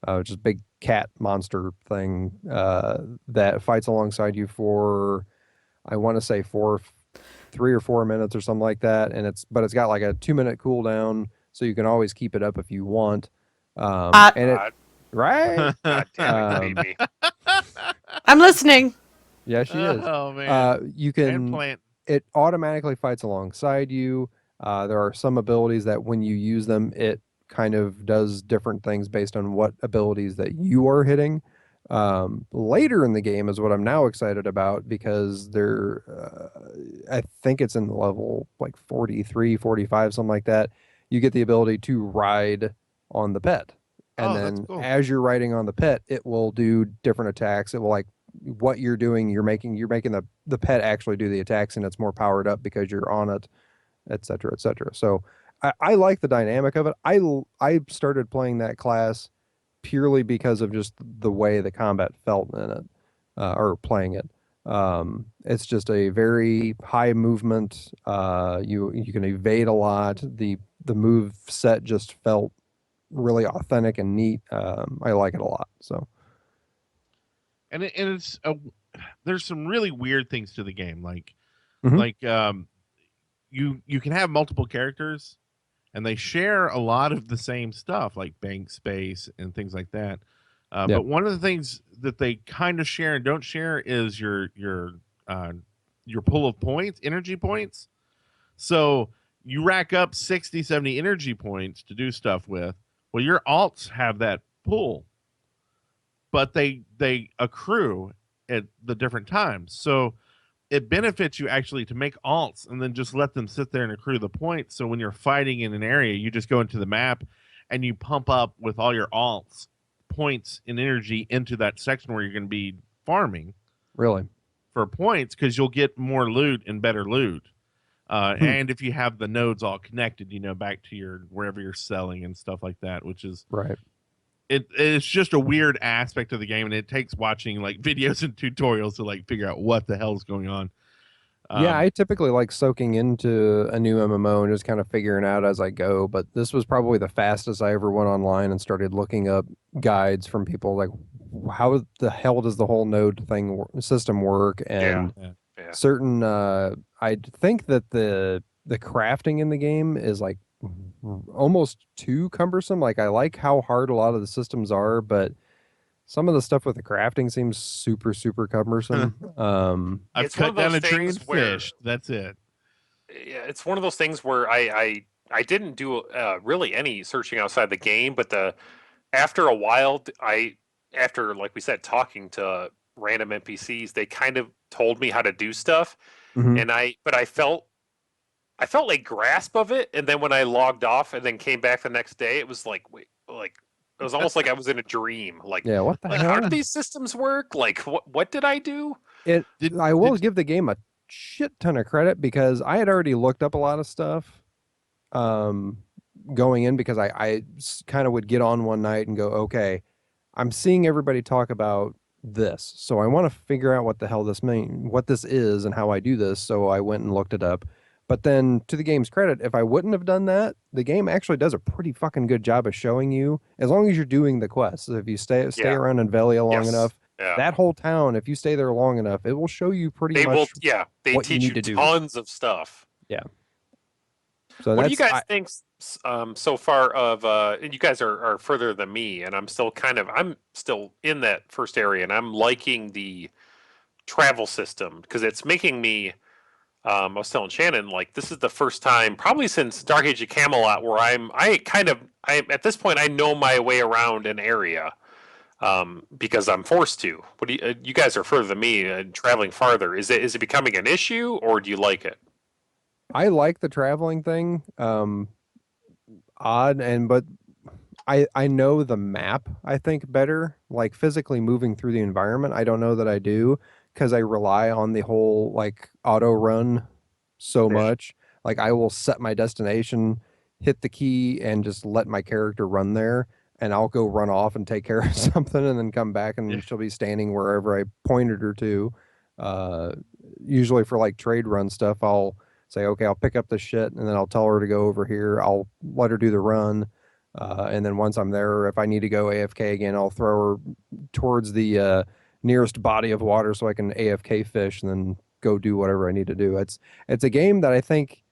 [SPEAKER 1] which is a big cat monster thing that fights alongside you for, I want to say 3 or 4 minutes or something like that, and it's got like a 2-minute cooldown, so you can always keep it up if you want. And it right.
[SPEAKER 2] God damn it, baby.
[SPEAKER 4] I'm listening.
[SPEAKER 1] Yeah, she is.
[SPEAKER 3] Oh man.
[SPEAKER 1] You can. It automatically fights alongside you. There are some abilities that when you use them, it kind of does different things based on what abilities that you are hitting. Later in the game is what I'm now excited about, because I think it's in the level like 43, 45, something like that. You get the ability to ride on the pet. And then as you're riding on the pet, it will do different attacks. It will, like, what you're doing, you're making the pet actually do the attacks, and it's more powered up because you're on it, et cetera, et cetera. So I like the dynamic of it. I started playing that class purely because of just the way the combat felt in it, or playing it. It's just a very high movement. You can evade a lot. The move set just felt really authentic and neat. I like it a lot. So,
[SPEAKER 3] and there's some really weird things to the game, like you can have multiple characters, and they share a lot of the same stuff, like bank space and things like that. But one of the things that they kind of share and don't share is your pool of points, energy points. So you rack up 60, 70 energy points to do stuff with. Well, your alts have that pool, but they accrue at the different times. So it benefits you actually to make alts and then just let them sit there and accrue the points. So when you're fighting in an area, you just go into the map and you pump up with all your alts points and energy into that section where you're going to be farming.
[SPEAKER 1] Really?
[SPEAKER 3] For points, because you'll get more loot and better loot. And if you have the nodes all connected, back to your wherever you're selling and stuff like that, which is
[SPEAKER 1] right.
[SPEAKER 3] It's just a weird aspect of the game, and it takes watching like videos and tutorials to like figure out what the hell's going on.
[SPEAKER 1] Yeah, I typically like soaking into a new MMO and just kind of figuring out as I go. But this was probably the fastest I ever went online and started looking up guides from people like, how the hell does the whole node system work? And
[SPEAKER 2] Yeah.
[SPEAKER 1] certain, I think that the crafting in the game is like almost too cumbersome. Like I like how hard a lot of the systems are, but some of the stuff with the crafting seems super, super cumbersome.
[SPEAKER 3] I've
[SPEAKER 2] It's one
[SPEAKER 3] cut
[SPEAKER 2] of
[SPEAKER 3] down
[SPEAKER 2] those
[SPEAKER 3] a tree and
[SPEAKER 2] things where
[SPEAKER 3] fished. That's it.
[SPEAKER 2] yeah, it's one of those things where I didn't do really any searching outside the game, but after a while, after like we said, talking to random NPCs, they kind of told me how to do stuff,
[SPEAKER 1] Mhm.
[SPEAKER 2] and I felt like grasp of it, and then when I logged off and then came back the next day, it was like wait, like it was almost like I was in a dream. Like,
[SPEAKER 1] Yeah, what the
[SPEAKER 2] how
[SPEAKER 1] hell?
[SPEAKER 2] do these systems work? Like, what did I do?
[SPEAKER 1] I will give the game a shit ton of credit because I had already looked up a lot of stuff um, going in because I kind of would get on one night and go, okay, I'm seeing everybody talk about this, so I want to figure out what the hell what this is and how I do this. So I went and looked it up. But then, to the game's credit, if I wouldn't have done that, the game actually does a pretty fucking good job of showing you, as long as you're doing the quests. If you stay
[SPEAKER 2] Yeah.
[SPEAKER 1] around in Velia long
[SPEAKER 2] Yes.
[SPEAKER 1] enough,
[SPEAKER 2] Yeah.
[SPEAKER 1] that whole town, if you stay there long enough, it will show you pretty
[SPEAKER 2] They will.
[SPEAKER 1] much
[SPEAKER 2] Yeah, they
[SPEAKER 1] what you
[SPEAKER 2] teach
[SPEAKER 1] need
[SPEAKER 2] you
[SPEAKER 1] to do.
[SPEAKER 2] tons of stuff.
[SPEAKER 1] Yeah. So
[SPEAKER 2] What do you
[SPEAKER 1] that's
[SPEAKER 2] guys think so far of and you guys are further than me, and I'm still in that first area, and I'm liking the travel system because it's making me I was telling Shannon, like, this is the first time probably since Dark Age of Camelot where I at this point I know my way around an area because I'm forced to. What do you guys are further than me and traveling farther? Is it becoming an issue or do you like it?
[SPEAKER 1] I like the traveling thing. Odd but I know the map, I think, better. Like physically moving through the environment, I don't know that I do because I rely on the whole like auto run so
[SPEAKER 2] Yeah.
[SPEAKER 1] much. Like I will set my destination, hit the key, and just let my character run there, and I'll go run off and take care of something, and then come back, and she'll be standing wherever I pointed her to. Uh, Usually for like trade run stuff, I'll say, okay, I'll pick up the shit, and then I'll tell her to go over here. I'll let her do the run. And then once I'm there, if I need to go AFK again, I'll throw her towards the nearest body of water so I can AFK fish and then go do whatever I need to do. It's a game that I think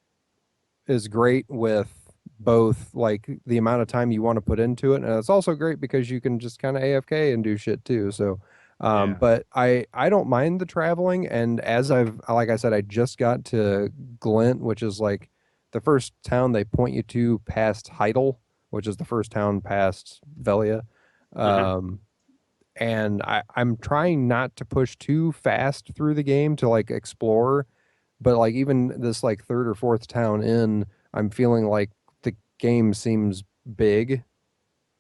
[SPEAKER 1] is great with both like the amount of time you want to put into it, and it's also great because you can just kind of AFK and do shit too. So but I don't mind the traveling, and as like I said, I just got to Glint, which is like the first town they point you to past Heidel, which is the first town past Velia. And I'm trying not to push too fast through the game to like explore, but like even this like third or fourth town in, I'm feeling like the game seems big.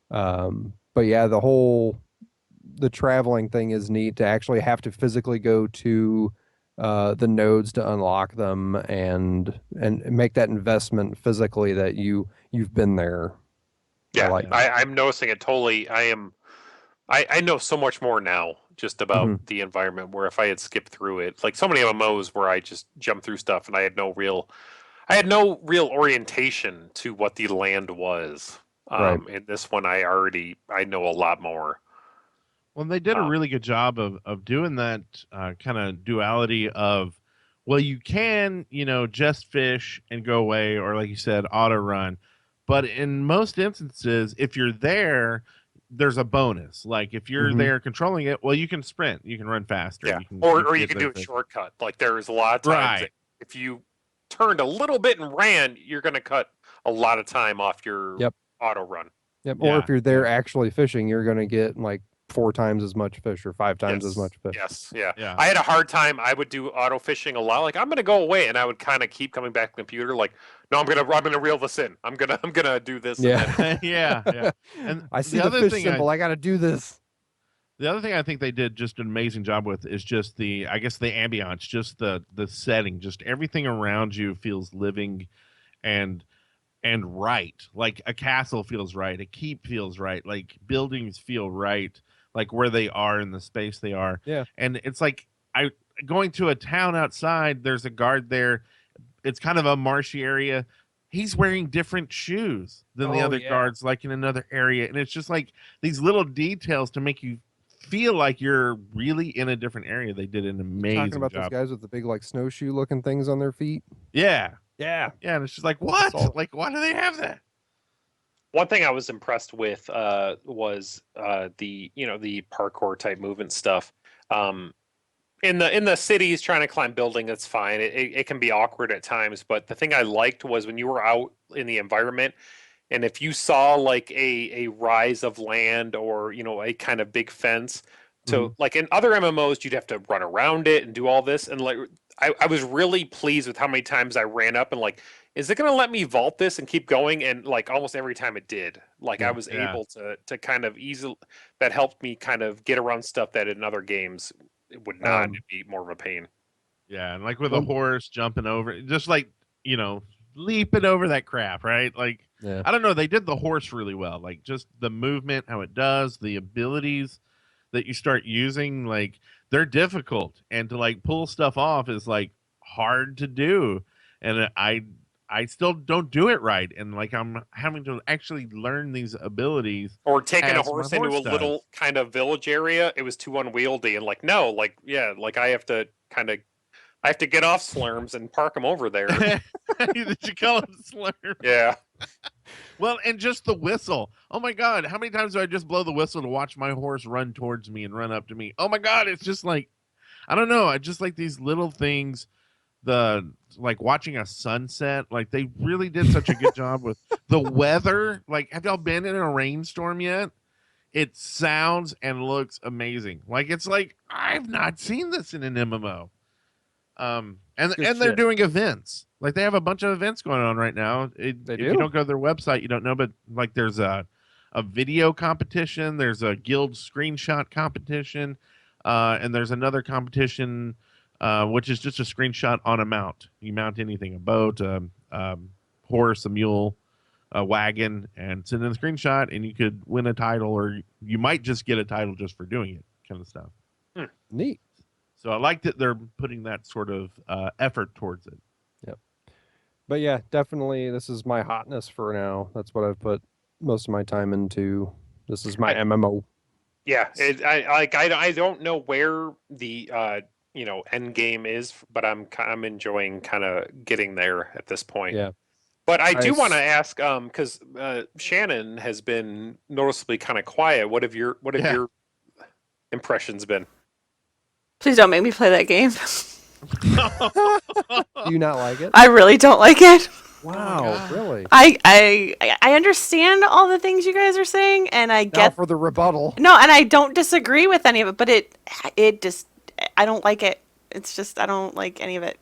[SPEAKER 1] But yeah, the traveling thing is neat to actually have to physically go to the nodes to unlock them and make that investment physically that you've been there.
[SPEAKER 2] Yeah,
[SPEAKER 1] like
[SPEAKER 2] I'm noticing it totally. I know so much more now just about the environment where if I had skipped through it, like so many MMOs where I just jumped through stuff and I had no real orientation to what the land was.
[SPEAKER 1] Right.
[SPEAKER 2] In this one I know a lot more.
[SPEAKER 3] Well, they did a really good job of doing that kind of duality of, well, you can, just fish and go away, or like you said, auto run. But in most instances, if you're there, there's a bonus. Like if you're there controlling it, well, you can sprint, you can run faster.
[SPEAKER 2] Yeah.
[SPEAKER 3] You can,
[SPEAKER 2] or you
[SPEAKER 3] get
[SPEAKER 2] can
[SPEAKER 3] there
[SPEAKER 2] do a
[SPEAKER 3] quick.
[SPEAKER 2] shortcut. Like there's a lot of times that if you turned a little bit and ran, you're going to cut a lot of time off your auto run.
[SPEAKER 1] Yep. Or if you're there actually fishing, you're going to get like 4 times as much fish or 5 times as much fish.
[SPEAKER 2] Yes, yeah. I had a hard time. I would do auto fishing a lot. Like I'm going to go away, and I would kind of keep coming back to the computer. Like, no, I'm gonna reel this in. I'm gonna do this.
[SPEAKER 1] Yeah,
[SPEAKER 2] and
[SPEAKER 3] yeah. And
[SPEAKER 1] I see the fish symbol. I got to do this.
[SPEAKER 3] The other thing I think they did just an amazing job with is just the ambiance, just the setting, just everything around you feels living and right. Like a castle feels right, a keep feels right, like buildings feel right, like where they are in the space they are.
[SPEAKER 1] Yeah.
[SPEAKER 3] And it's like going to a town outside, there's a guard there. It's kind of a marshy area. He's wearing different shoes than the other guards, like in another area. And it's just like these little details to make you feel like you're really in a different area. They did an amazing
[SPEAKER 1] Talking about
[SPEAKER 3] job.
[SPEAKER 1] those guys with the big like snowshoe looking things on their feet.
[SPEAKER 3] Yeah.
[SPEAKER 1] Yeah.
[SPEAKER 3] Yeah. And it's just like, what? Like, why do they have that?
[SPEAKER 2] One thing I was impressed with was the the parkour type movement stuff. In the cities, trying to climb building, that's fine. It can be awkward at times, but the thing I liked was when you were out in the environment, and if you saw like a rise of land or a kind of big fence. So like in other MMOs, you'd have to run around it and do all this, and like I was really pleased with how many times I ran up and like, is it going to let me vault this and keep going? And like almost every time it did. Like I was able to kind of easily, that helped me kind of get around stuff that in other games it would not. It'd be more of a pain.
[SPEAKER 3] Yeah, and like with a horse jumping over, just like leaping over that crap, right? Like I don't know, they did the horse really well. Like just the movement, how it does, the abilities that you start using, like they're difficult, and to like pull stuff off is like hard to do, and I still don't do it right, and like I'm having to actually learn these abilities.
[SPEAKER 2] Or taking a horse into a little kind of village area, it was too unwieldy, and like no, like like I have to get off Slurms and park them over there.
[SPEAKER 3] Did you call them Slurms?
[SPEAKER 2] Yeah.
[SPEAKER 3] Well, and just the whistle. Oh my God, how many times do I just blow the whistle to watch my horse run towards me and run up to me? Oh my God, it's just like, I don't know. I just like these little things. Like watching a sunset, like they really did such a good job with the weather. Like, have y'all been in a rainstorm yet? It sounds and looks amazing. Like it's like I've not seen this in an MMO. And they're doing events. Like they have a bunch of events going on right now. If you don't go to their website, you don't know. But like there's a video competition. There's a guild screenshot competition, and there's another competition. Which is just a screenshot on a mount. You mount anything, a boat, a horse, a mule, a wagon, and send in a screenshot, and you could win a title, or you might just get a title just for doing it, kind of stuff.
[SPEAKER 1] Neat.
[SPEAKER 3] So I like that they're putting that sort of effort towards it.
[SPEAKER 1] Yep. But yeah, definitely this is my hotness for now. That's what I've put most of my time into. This is my MMO.
[SPEAKER 2] Yeah, I don't know where the end game is, but I'm enjoying kind of getting there at this point.
[SPEAKER 1] Yeah.
[SPEAKER 2] But I do want to ask, because Shannon has been noticeably kind of quiet. What have your impressions been?
[SPEAKER 4] Please don't make me play that game.
[SPEAKER 1] Do you not like it?
[SPEAKER 4] I really don't like it.
[SPEAKER 1] Wow, really?
[SPEAKER 4] I understand all the things you guys are saying, and I get
[SPEAKER 1] now for the rebuttal.
[SPEAKER 4] No, and I don't disagree with any of it, but it just I don't like it. It's just I don't like any of it.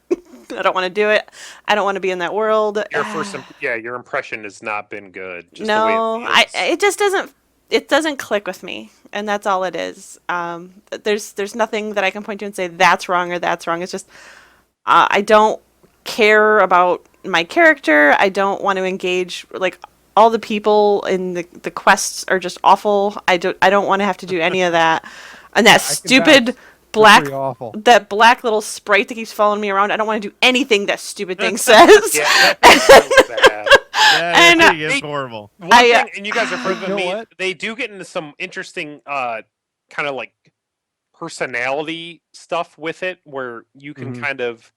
[SPEAKER 4] I don't want to do it. I don't want to be in that world.
[SPEAKER 2] Your impression has not been good. Just
[SPEAKER 4] no, it just doesn't click with me, and that's all it is. There's nothing that I can point to and say that's wrong or that's wrong. It's just I don't care about my character. I don't want to engage. Like all the people in the quests are just awful. I don't want to have to do any of that. And that stupid black little sprite that keeps following me around. I don't want to do anything that stupid thing says.
[SPEAKER 2] Yeah, that's so bad.
[SPEAKER 3] And it's horrible.
[SPEAKER 2] One thing, and you guys are further than me. They do get into some interesting kind of like personality stuff with it, where you can kind of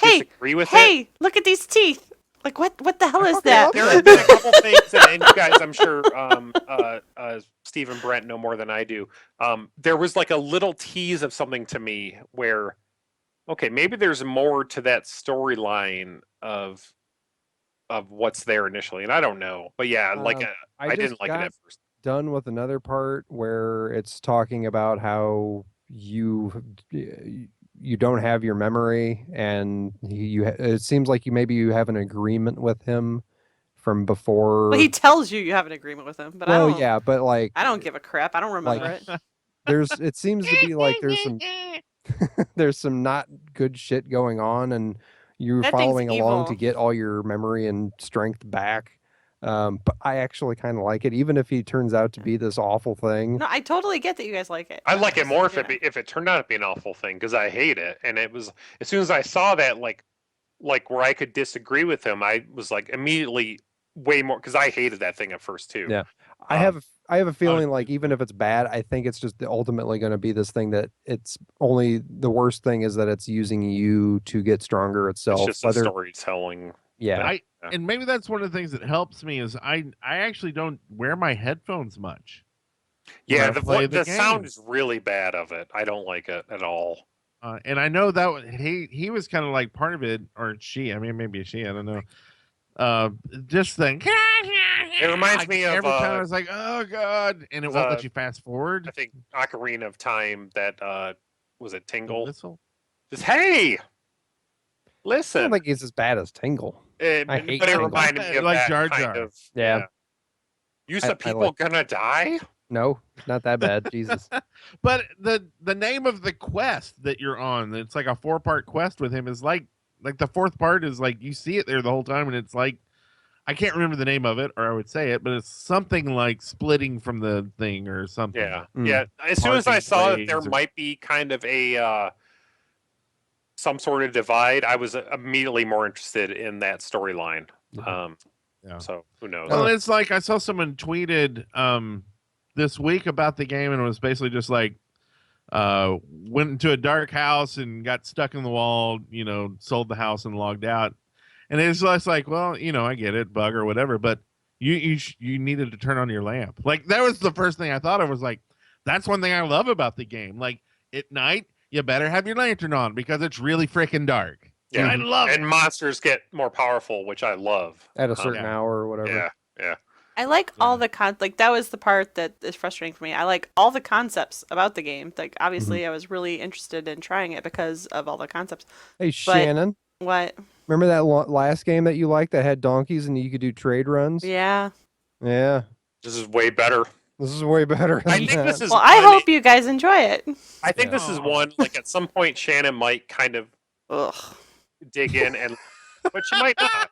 [SPEAKER 2] disagree with it.
[SPEAKER 4] Hey, look at these teeth. Like what the hell is that?
[SPEAKER 2] There have been a couple things, and you guys, I'm sure, Steve and Brent know more than I do. There was like a little tease of something to me where, okay, maybe there's more to that storyline of what's there initially, and I don't know. But yeah, I didn't like it at first.
[SPEAKER 1] Done with another part where it's talking about how you don't have your memory, and it seems like you have an agreement with him from before.
[SPEAKER 4] Well, he tells you have an agreement with him, but I don't give a crap. I don't remember it.
[SPEAKER 1] It seems to be like there's some not good shit going on, and you're following along to get all your memory and strength back. But I actually kind of like it, even if he turns out to be this awful thing.
[SPEAKER 4] No, I totally get that you guys like it.
[SPEAKER 2] I like it more if
[SPEAKER 4] Yeah.
[SPEAKER 2] if it turned out to be an awful thing because I hate it. And it was as soon as I saw that like where I could disagree with him, I was like immediately way more because I hated that thing at first too.
[SPEAKER 1] Yeah. I have a feeling like even if it's bad, I think it's just ultimately going to be this thing that it's only the worst thing is that it's using you to get stronger itself.
[SPEAKER 2] It's just a storytelling.
[SPEAKER 1] Yeah.
[SPEAKER 3] And maybe that's one of the things that helps me is I actually don't wear my headphones much. when
[SPEAKER 2] Yeah,
[SPEAKER 3] I play
[SPEAKER 2] the sound
[SPEAKER 3] game.
[SPEAKER 2] is really bad of it. I don't like it at all.
[SPEAKER 3] And I know that he was kind of like part of it, or she. I mean, maybe a she. I don't know. Just think.
[SPEAKER 2] It reminds me of
[SPEAKER 3] every time I was like, oh god, and it won't let you fast forward.
[SPEAKER 2] I think Ocarina of Time that was it
[SPEAKER 3] The
[SPEAKER 2] Tingle?
[SPEAKER 3] whistle?
[SPEAKER 2] Just hey,
[SPEAKER 1] I don't
[SPEAKER 2] listen.
[SPEAKER 1] think it's as bad as Tingle. I
[SPEAKER 2] But
[SPEAKER 1] hate
[SPEAKER 2] it
[SPEAKER 1] Tingle.
[SPEAKER 2] reminded me of
[SPEAKER 3] Like
[SPEAKER 2] that
[SPEAKER 3] Jar
[SPEAKER 2] kind
[SPEAKER 3] Jar.
[SPEAKER 2] of
[SPEAKER 1] Yeah.
[SPEAKER 2] You
[SPEAKER 1] I
[SPEAKER 2] said people
[SPEAKER 1] like-
[SPEAKER 2] gonna die?
[SPEAKER 1] No, not that bad. Jesus.
[SPEAKER 3] But the name of the quest that you're on, it's like a 4-part quest with him, is like the fourth part is like you see it there the whole time, and it's like I can't remember the name of it, or I would say it, but it's something like splitting from the thing or something.
[SPEAKER 2] Yeah.
[SPEAKER 1] Mm.
[SPEAKER 2] Yeah. As soon as I
[SPEAKER 3] Parting
[SPEAKER 2] saw that there
[SPEAKER 3] ways or-
[SPEAKER 2] might be kind of a some sort of divide, I was immediately more interested in that storyline.
[SPEAKER 1] Yeah.
[SPEAKER 3] Yeah.
[SPEAKER 2] So who knows?
[SPEAKER 3] Well, it's like I saw someone tweeted this week about the game, and it was basically just like went into a dark house and got stuck in the wall, sold the house and logged out. And it's just like, well, I get it, bug or whatever, but you needed to turn on your lamp. Like that was the first thing I thought of, was like, that's one thing I love about the game. Like at night, you better have your lantern on because it's really freaking dark.
[SPEAKER 2] Yeah.
[SPEAKER 3] And I love
[SPEAKER 2] And
[SPEAKER 3] it.
[SPEAKER 2] monsters get more powerful, which I love.
[SPEAKER 1] At a certain
[SPEAKER 3] Yeah.
[SPEAKER 1] hour or whatever.
[SPEAKER 2] Yeah. Yeah.
[SPEAKER 4] I like all
[SPEAKER 3] Yeah.
[SPEAKER 4] the like that was the part that is frustrating for me. I like all the concepts about the game. Like obviously I was really interested in trying it because of all the concepts.
[SPEAKER 1] Hey, Shannon.
[SPEAKER 4] What?
[SPEAKER 1] Remember that last game that you liked that had donkeys and you could do trade runs?
[SPEAKER 4] Yeah.
[SPEAKER 1] Yeah.
[SPEAKER 2] This is way better.
[SPEAKER 1] This is way better.
[SPEAKER 2] I
[SPEAKER 1] than
[SPEAKER 2] think this
[SPEAKER 1] that.
[SPEAKER 2] is
[SPEAKER 4] Well, I
[SPEAKER 2] one-
[SPEAKER 4] hope you guys enjoy it.
[SPEAKER 2] I think
[SPEAKER 1] Yeah.
[SPEAKER 2] this is one like at some point Shannon might kind of
[SPEAKER 4] Ugh.
[SPEAKER 2] dig in and but she might not.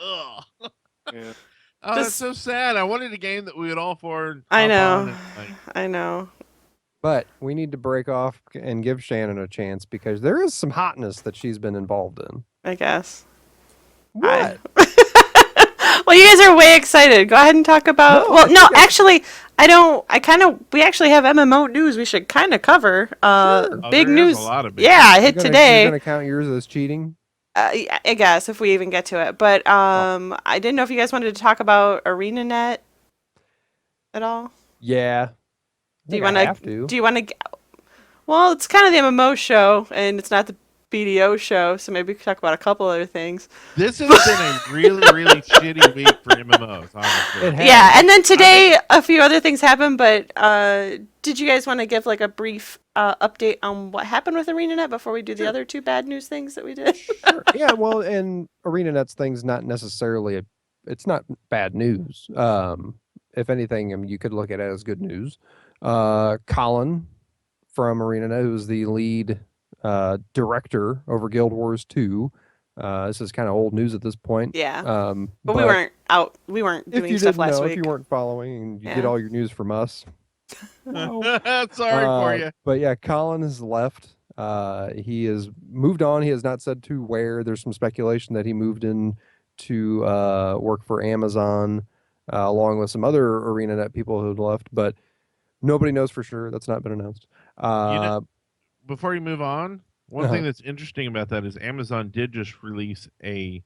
[SPEAKER 3] Ugh.
[SPEAKER 2] Yeah.
[SPEAKER 3] Oh, that's
[SPEAKER 4] Just-
[SPEAKER 3] so sad. I wanted a game that we would all four.
[SPEAKER 4] I
[SPEAKER 3] hop on
[SPEAKER 4] know.
[SPEAKER 3] and, like,
[SPEAKER 4] I know.
[SPEAKER 1] But we need to break off and give Shannon a chance because there is some hotness that she's been involved in.
[SPEAKER 4] I guess.
[SPEAKER 1] What?
[SPEAKER 4] Well, you guys are way excited. Go ahead and talk about.
[SPEAKER 1] No,
[SPEAKER 4] well,
[SPEAKER 1] I
[SPEAKER 4] no,
[SPEAKER 1] think
[SPEAKER 4] actually, I don't. We actually have MMO news. We should kind of cover.
[SPEAKER 1] Sure.
[SPEAKER 3] Oh,
[SPEAKER 4] Big
[SPEAKER 3] there is
[SPEAKER 4] news.
[SPEAKER 3] a lot of big
[SPEAKER 4] Yeah, I
[SPEAKER 1] You're
[SPEAKER 4] hit
[SPEAKER 1] gonna-
[SPEAKER 4] today.
[SPEAKER 1] You're gonna count yours as cheating?
[SPEAKER 4] I guess if we even get to it. But I didn't know if you guys wanted to talk about ArenaNet at all.
[SPEAKER 1] Yeah.
[SPEAKER 4] Do you
[SPEAKER 1] want
[SPEAKER 4] want to? Do you want to? Well, it's kind of the MMO show, and it's not the BDO show, so maybe we could talk about a couple other things.
[SPEAKER 3] This has been a really, really shitty week for MMOs, honestly.
[SPEAKER 1] It has.
[SPEAKER 4] Yeah, and then today a few other things happened, but did you guys want to give like a brief update on what happened with ArenaNet before we do the other two bad news things that we did?
[SPEAKER 1] Sure. Yeah, well, and ArenaNet's thing's not necessarily it's not bad news. If anything, I mean, you could look at it as good news. Colin from ArenaNet, who's the lead director over Guild Wars 2. This is kind of old news at this point.
[SPEAKER 4] Yeah,
[SPEAKER 1] But
[SPEAKER 4] but we weren't out. We weren't
[SPEAKER 1] if
[SPEAKER 4] doing
[SPEAKER 1] you
[SPEAKER 4] stuff
[SPEAKER 1] didn't
[SPEAKER 4] last
[SPEAKER 1] know,
[SPEAKER 4] week.
[SPEAKER 1] if you weren't following, and you get
[SPEAKER 4] Yeah.
[SPEAKER 1] all your news from us.
[SPEAKER 3] Sorry for you.
[SPEAKER 1] But yeah, Colin has left. He has moved on. He has not said to where. There's some speculation that he moved in to work for Amazon, along with some other ArenaNet people who had left, but nobody knows for sure. That's not been announced.
[SPEAKER 3] Before you move on, one
[SPEAKER 1] Uh-huh.
[SPEAKER 3] thing that's interesting about that is Amazon did just release a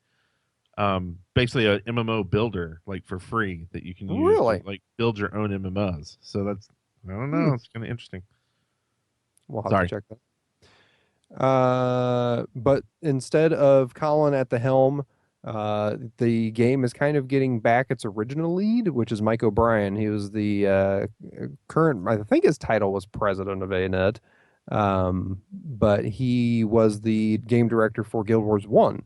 [SPEAKER 3] basically a MMO builder like for free that you can use
[SPEAKER 1] Really?
[SPEAKER 3] to like build your own MMOs. So that's I don't know, it's kind of interesting.
[SPEAKER 1] We'll have
[SPEAKER 3] Sorry.
[SPEAKER 1] to check that. But instead of Colin at the helm, the game is kind of getting back its original lead, which is Mike O'Brien. He was the current, I think his title was president of ANET, but he was the game director for Guild Wars 1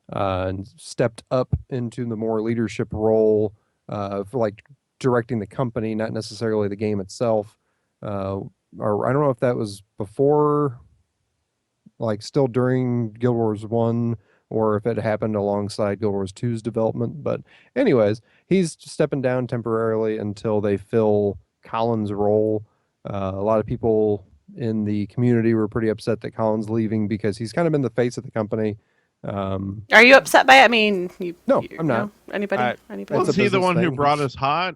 [SPEAKER 1] and stepped up into the more leadership role for like directing the company, not necessarily the game itself. Or I don't know if that was before, like still during Guild Wars 1 or if it happened alongside Guild Wars 2's development. But anyways, he's stepping down temporarily until they fill Colin's role. A lot of people in the community were pretty upset that Colin's leaving because he's kind of been the face of the company.
[SPEAKER 4] Are you upset by it? I mean,
[SPEAKER 1] No, I'm not.
[SPEAKER 4] Anybody? Anybody?
[SPEAKER 1] It's a
[SPEAKER 3] Was he the
[SPEAKER 1] business
[SPEAKER 3] one who
[SPEAKER 1] thing.
[SPEAKER 3] brought us hot?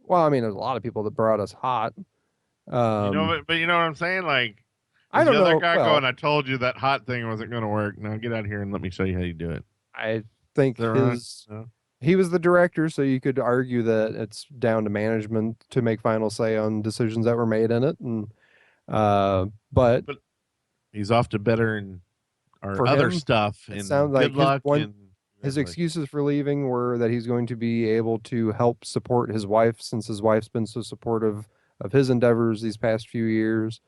[SPEAKER 1] Well, I mean, there's a lot of people that brought us hot.
[SPEAKER 3] But you know what I'm saying? Like,
[SPEAKER 1] I don't
[SPEAKER 3] the other
[SPEAKER 1] know.
[SPEAKER 3] guy
[SPEAKER 1] Well,
[SPEAKER 3] going, I told you that hot thing wasn't going to work. Now get out here and let me show you how you do it.
[SPEAKER 1] I think
[SPEAKER 3] Is that right?
[SPEAKER 1] his
[SPEAKER 3] No?
[SPEAKER 1] he was the director, so you could argue that it's down to management to make final say on decisions that were made in it. And but
[SPEAKER 3] He's off to better and or
[SPEAKER 1] For
[SPEAKER 3] other
[SPEAKER 1] him,
[SPEAKER 3] stuff.
[SPEAKER 1] it
[SPEAKER 3] And
[SPEAKER 1] sounds
[SPEAKER 3] good
[SPEAKER 1] like
[SPEAKER 3] luck. And
[SPEAKER 1] his excuses for leaving were that he's going to be able to help support his wife since his wife's been so supportive of his endeavors these past few years.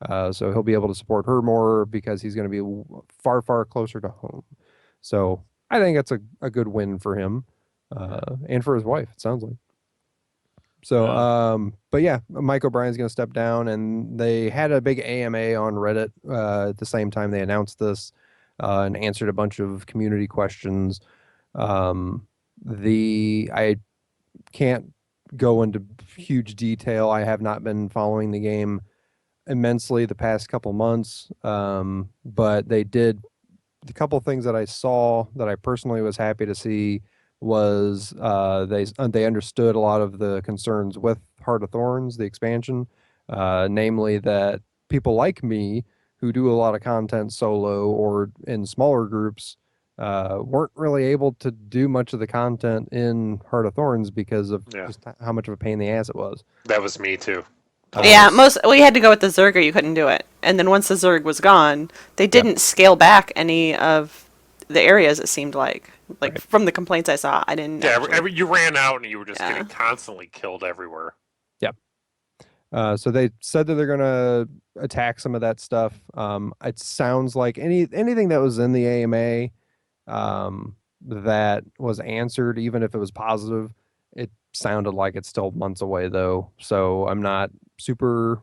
[SPEAKER 1] So he'll be able to support her more because he's going to be far, far closer to home. So I think that's a good win for him and for his wife, it sounds like. So, but yeah, Mike O'Brien's going to step down, and they had a big AMA on Reddit at the same time they announced this and answered a bunch of community questions. I can't go into huge detail. I have not been following the game immensely the past couple months, but they did the couple things that I saw that I personally was happy to see was they understood a lot of the concerns with Heart of Thorns, the expansion, namely that people like me who do a lot of content solo or in smaller groups weren't really able to do much of the content in Heart of Thorns because of just how much of a pain in the ass it was.
[SPEAKER 2] That was me too.
[SPEAKER 4] Yeah, we had to go with the Zerg or you couldn't do it. And then once the Zerg was gone, they didn't scale back any of the areas, it seemed like. Like from the complaints I saw, I didn't.
[SPEAKER 2] Yeah, you ran out and you were just getting constantly killed everywhere.
[SPEAKER 1] Yep. So they said that they're going to attack some of that stuff. It sounds like anything that was in the AMA that was answered, even if it was positive, it sounded like it's still months away though. So I'm not super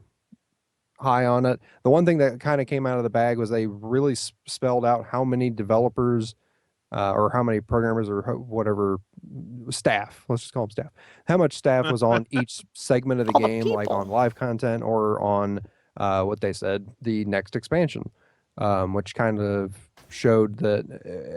[SPEAKER 1] high on it. The one thing that kind of came out of the bag was they really spelled out how many developers or how many programmers or whatever staff, let's just call them staff, how much staff was on each segment of the game, like on live content or on what they said, the next expansion, which kind of showed that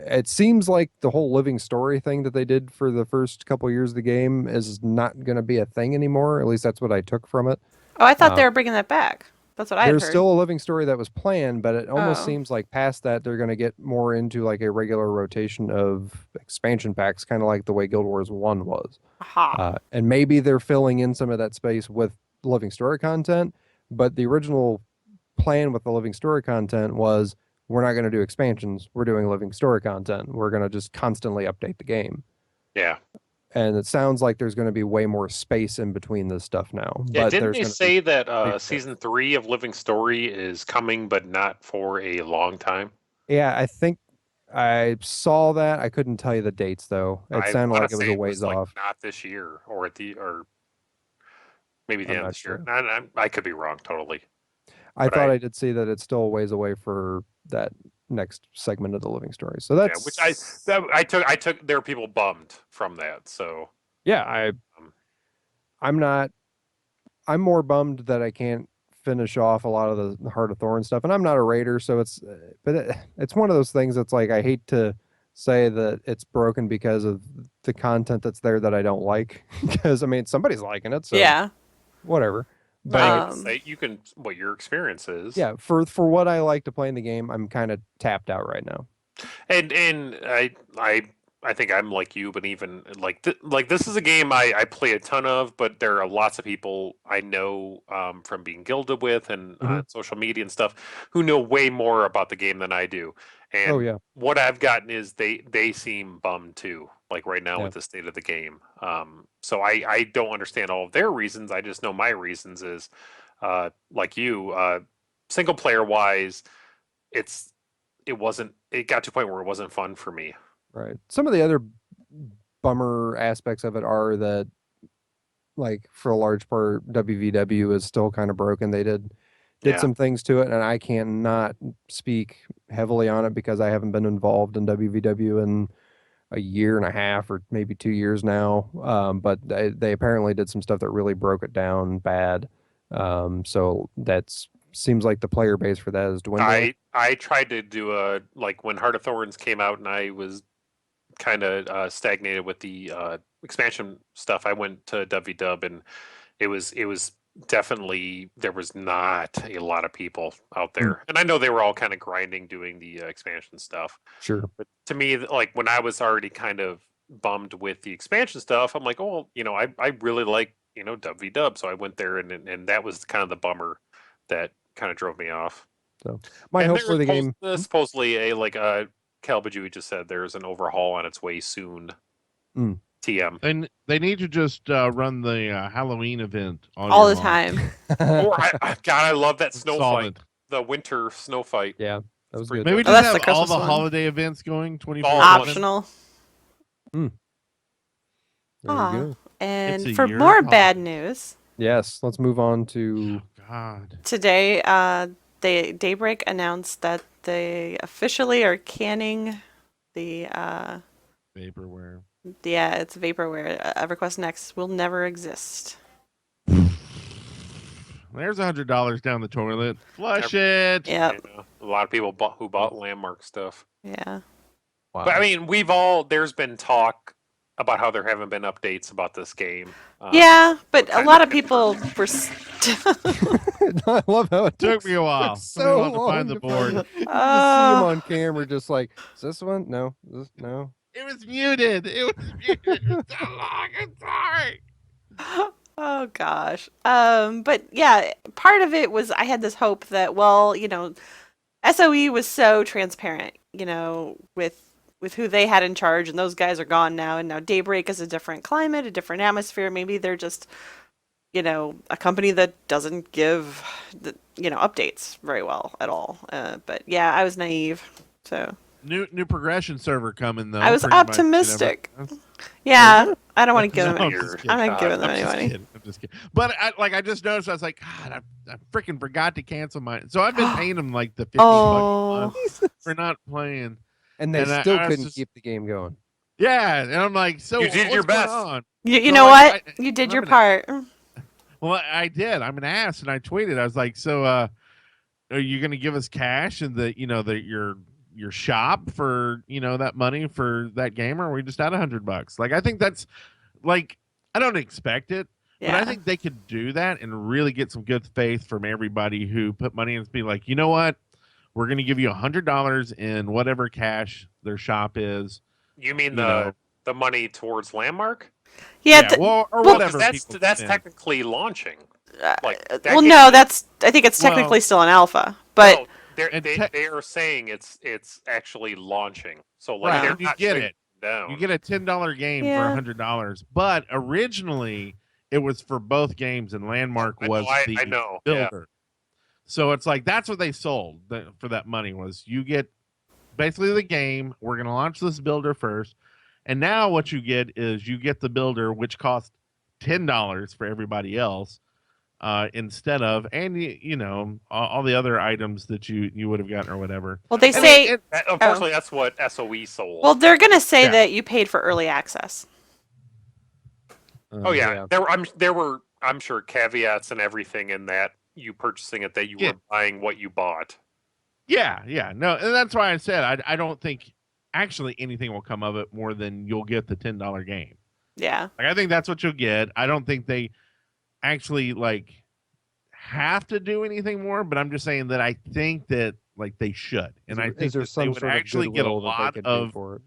[SPEAKER 1] it seems like the whole living story thing that they did for the first couple years of the game is not going to be a thing anymore. At least that's what I took from it.
[SPEAKER 4] Oh, I thought they were bringing that back. That's what I heard.
[SPEAKER 1] There's still a living story that was planned, but it almost seems like past that they're going to get more into like a regular rotation of expansion packs, kind of like the way Guild Wars 1 was. And maybe they're filling in some of that space with living story content, but the original plan with the living story content was we're not going to do expansions. We're doing living story content. We're going to just constantly update the game.
[SPEAKER 2] Yeah.
[SPEAKER 1] And it sounds like there's going to be way more space in between this stuff now.
[SPEAKER 2] Yeah,
[SPEAKER 1] but
[SPEAKER 2] didn't they say that season 3 of Living Story is coming, but not for a long time?
[SPEAKER 1] Yeah, I think I saw that. I couldn't tell you the dates though. It sounded like it was a ways off.
[SPEAKER 2] Not this year, or maybe the end of this year. I could be wrong totally.
[SPEAKER 1] I thought I did see that it's still a ways away for that next segment of the living story. So that's
[SPEAKER 2] which I took. There were people bummed from that. So
[SPEAKER 1] yeah, I'm more bummed that I can't finish off a lot of the Heart of Thorns stuff, and I'm not a raider, so it's one of those things that's like I hate to say that it's broken because of the content that's there that I don't like, because I mean somebody's liking it, so
[SPEAKER 4] yeah,
[SPEAKER 1] whatever.
[SPEAKER 2] But you can what your experience is.
[SPEAKER 1] Yeah, for what I like to play in the game, I'm kind of tapped out right now.
[SPEAKER 2] And I think I'm like you, but even like this is a game I play a ton of, but there are lots of people I know from being guilded with and on social media and stuff who know way more about the game than I do. And what I've gotten is they seem bummed too, like right now with the state of the game. So I don't understand all of their reasons. I just know my reasons is like you, single player wise, it got to a point where it wasn't fun for me.
[SPEAKER 1] Right. Some of the other bummer aspects of it are that, like, for a large part, WVW is still kind of broken. They did did
[SPEAKER 2] Yeah.
[SPEAKER 1] some things to it, and I cannot speak heavily on it because I haven't been involved in WVW in a year and a half or maybe 2 years now. But they apparently did some stuff that really broke it down bad. So that's seems like the player base for that is dwindling.
[SPEAKER 2] I tried to do a like when Heart of Thorns came out, and I was kind of stagnated with the expansion stuff. I went to WW, and it was definitely there was not a lot of people out there, and I know they were all kind of grinding doing the expansion stuff.
[SPEAKER 1] Sure.
[SPEAKER 2] But to me, like when I was already kind of bummed with the expansion stuff, I'm like, oh, I really like WW, so I went there, and that was kind of the bummer that kind of drove me off.
[SPEAKER 1] So my
[SPEAKER 2] And
[SPEAKER 1] hope
[SPEAKER 2] there's
[SPEAKER 1] for the game.
[SPEAKER 2] supposedly Calbajui just said there's an overhaul on its way soon.
[SPEAKER 1] Mm.
[SPEAKER 2] TM.
[SPEAKER 3] And they need to just run the Halloween event
[SPEAKER 4] all
[SPEAKER 3] year
[SPEAKER 4] the
[SPEAKER 3] long.
[SPEAKER 4] time.
[SPEAKER 2] Or God, I love that snow
[SPEAKER 3] Solid.
[SPEAKER 2] fight. The winter snow fight.
[SPEAKER 1] Yeah, that was
[SPEAKER 2] pretty
[SPEAKER 1] good.
[SPEAKER 3] Maybe
[SPEAKER 2] good.
[SPEAKER 3] just
[SPEAKER 4] that's
[SPEAKER 3] have
[SPEAKER 4] the
[SPEAKER 3] all
[SPEAKER 4] Christmas
[SPEAKER 3] the
[SPEAKER 4] one.
[SPEAKER 3] holiday events going 24/7.
[SPEAKER 2] All at once.
[SPEAKER 4] Optional.
[SPEAKER 1] There
[SPEAKER 4] Aw.
[SPEAKER 1] you go.
[SPEAKER 4] And
[SPEAKER 3] It's a
[SPEAKER 4] for
[SPEAKER 3] year
[SPEAKER 4] more
[SPEAKER 3] of
[SPEAKER 4] bad
[SPEAKER 3] holiday.
[SPEAKER 4] news,
[SPEAKER 1] Yes, let's move on to
[SPEAKER 3] God.
[SPEAKER 4] today Daybreak announced that they officially are canning the
[SPEAKER 3] Vaporware.
[SPEAKER 4] it's vaporware. EverQuest Next will never exist.
[SPEAKER 3] There's $100 down the toilet. Flush it.
[SPEAKER 4] Yep.
[SPEAKER 2] A lot of people who bought Landmark stuff.
[SPEAKER 4] Yeah.
[SPEAKER 1] wow.
[SPEAKER 2] But I mean, there's been talk about how there haven't been updates about this game.
[SPEAKER 4] Yeah, but a
[SPEAKER 2] kind
[SPEAKER 4] lot
[SPEAKER 2] of
[SPEAKER 4] of people were.
[SPEAKER 1] I love how it
[SPEAKER 3] Took me a while.
[SPEAKER 1] took
[SPEAKER 3] Took me a
[SPEAKER 1] so
[SPEAKER 3] while to find
[SPEAKER 1] long
[SPEAKER 3] the board.
[SPEAKER 1] You just see him on camera, just like, is this one? No, no.
[SPEAKER 3] It was muted. It was muted. It's so long. I'm sorry.
[SPEAKER 4] Oh gosh. But yeah, part of it was I had this hope that, well, SOE was so transparent, with who they had in charge, and those guys are gone now, and now Daybreak is a different climate, a different atmosphere. Maybe they're just, a company that doesn't give updates very well at all. But yeah, I was naive. So
[SPEAKER 3] New progression server coming though.
[SPEAKER 4] I was
[SPEAKER 3] pretty much,
[SPEAKER 4] optimistic. Yeah, I don't want to give
[SPEAKER 3] No,
[SPEAKER 4] them
[SPEAKER 3] I'm
[SPEAKER 4] any.
[SPEAKER 3] just kidding.
[SPEAKER 4] I'm not giving them
[SPEAKER 3] I'm
[SPEAKER 4] any
[SPEAKER 3] just
[SPEAKER 4] money.
[SPEAKER 3] kidding. I'm just kidding. But I just noticed. I was like, God, I freaking forgot to cancel mine. So I've been paying them like the 50 bucks a
[SPEAKER 4] Oh,
[SPEAKER 3] month for not playing.
[SPEAKER 1] And they
[SPEAKER 3] And I
[SPEAKER 1] still
[SPEAKER 3] was
[SPEAKER 1] couldn't
[SPEAKER 3] just-
[SPEAKER 1] keep the game going.
[SPEAKER 3] Yeah, and I'm like, so
[SPEAKER 2] You did
[SPEAKER 3] what's
[SPEAKER 2] your
[SPEAKER 3] going
[SPEAKER 2] best.
[SPEAKER 3] on?
[SPEAKER 4] you
[SPEAKER 3] So
[SPEAKER 4] know
[SPEAKER 3] I-
[SPEAKER 4] what?
[SPEAKER 3] I-
[SPEAKER 4] You did
[SPEAKER 3] I'm
[SPEAKER 4] your
[SPEAKER 3] gonna-
[SPEAKER 4] part.
[SPEAKER 3] Well, I did. I'm an ass, and I tweeted. I was like, so are you going to give us cash and your shop for that money for that game, or are we just at $100? Like, I think that's like I don't expect it.
[SPEAKER 4] Yeah.
[SPEAKER 3] But I think they could do that and really get some good faith from everybody who put money in and be like, you know what? We're going to give you $100 in whatever cash their shop is.
[SPEAKER 2] You mean
[SPEAKER 3] You know.
[SPEAKER 2] the money towards Landmark?
[SPEAKER 4] Yeah.
[SPEAKER 3] Or
[SPEAKER 2] Well,
[SPEAKER 3] whatever.
[SPEAKER 2] 'cause
[SPEAKER 3] people
[SPEAKER 2] that's
[SPEAKER 3] spend.
[SPEAKER 2] technically launching. Like, that
[SPEAKER 4] well,
[SPEAKER 2] game
[SPEAKER 4] no,
[SPEAKER 2] is-
[SPEAKER 4] I think it's technically
[SPEAKER 3] Well-
[SPEAKER 4] still an alpha, but
[SPEAKER 2] No, they're,
[SPEAKER 3] And
[SPEAKER 2] they are saying it's actually launching. So like
[SPEAKER 3] Right,
[SPEAKER 2] they're
[SPEAKER 3] and you
[SPEAKER 2] not
[SPEAKER 3] get
[SPEAKER 2] shutting
[SPEAKER 3] it.
[SPEAKER 2] down.
[SPEAKER 3] You get a $10 game
[SPEAKER 4] Yeah.
[SPEAKER 3] for $100, but originally it was for both games, and Landmark was the
[SPEAKER 2] I know. Yeah.
[SPEAKER 3] builder. So it's like that's what they sold for that money was you get basically the game. We're going to launch this builder first, and now what you get is you get the builder, which costs $10 for everybody else. Instead of all the other items that you would have gotten or whatever.
[SPEAKER 4] well, they
[SPEAKER 3] And
[SPEAKER 4] say
[SPEAKER 2] Unfortunately, that's what SOE sold.
[SPEAKER 4] well, they're gonna say
[SPEAKER 3] Yeah.
[SPEAKER 4] that you paid for early access.
[SPEAKER 2] oh yeah, there were I'm sure caveats and everything in that you purchasing it that you
[SPEAKER 3] Yeah.
[SPEAKER 2] were buying what you bought.
[SPEAKER 3] Yeah, no, and that's why I said I don't think actually anything will come of it more than you'll get the $10 game.
[SPEAKER 4] Yeah.
[SPEAKER 3] Like I think that's what you'll get. I don't think they actually like have to do anything more, but I'm just saying that I think that like they should, and I think
[SPEAKER 1] is there
[SPEAKER 3] that they
[SPEAKER 1] some
[SPEAKER 3] would
[SPEAKER 1] sort
[SPEAKER 3] actually
[SPEAKER 1] of
[SPEAKER 3] get a
[SPEAKER 1] goodwill that they
[SPEAKER 3] lot
[SPEAKER 1] could do
[SPEAKER 3] of
[SPEAKER 1] for it?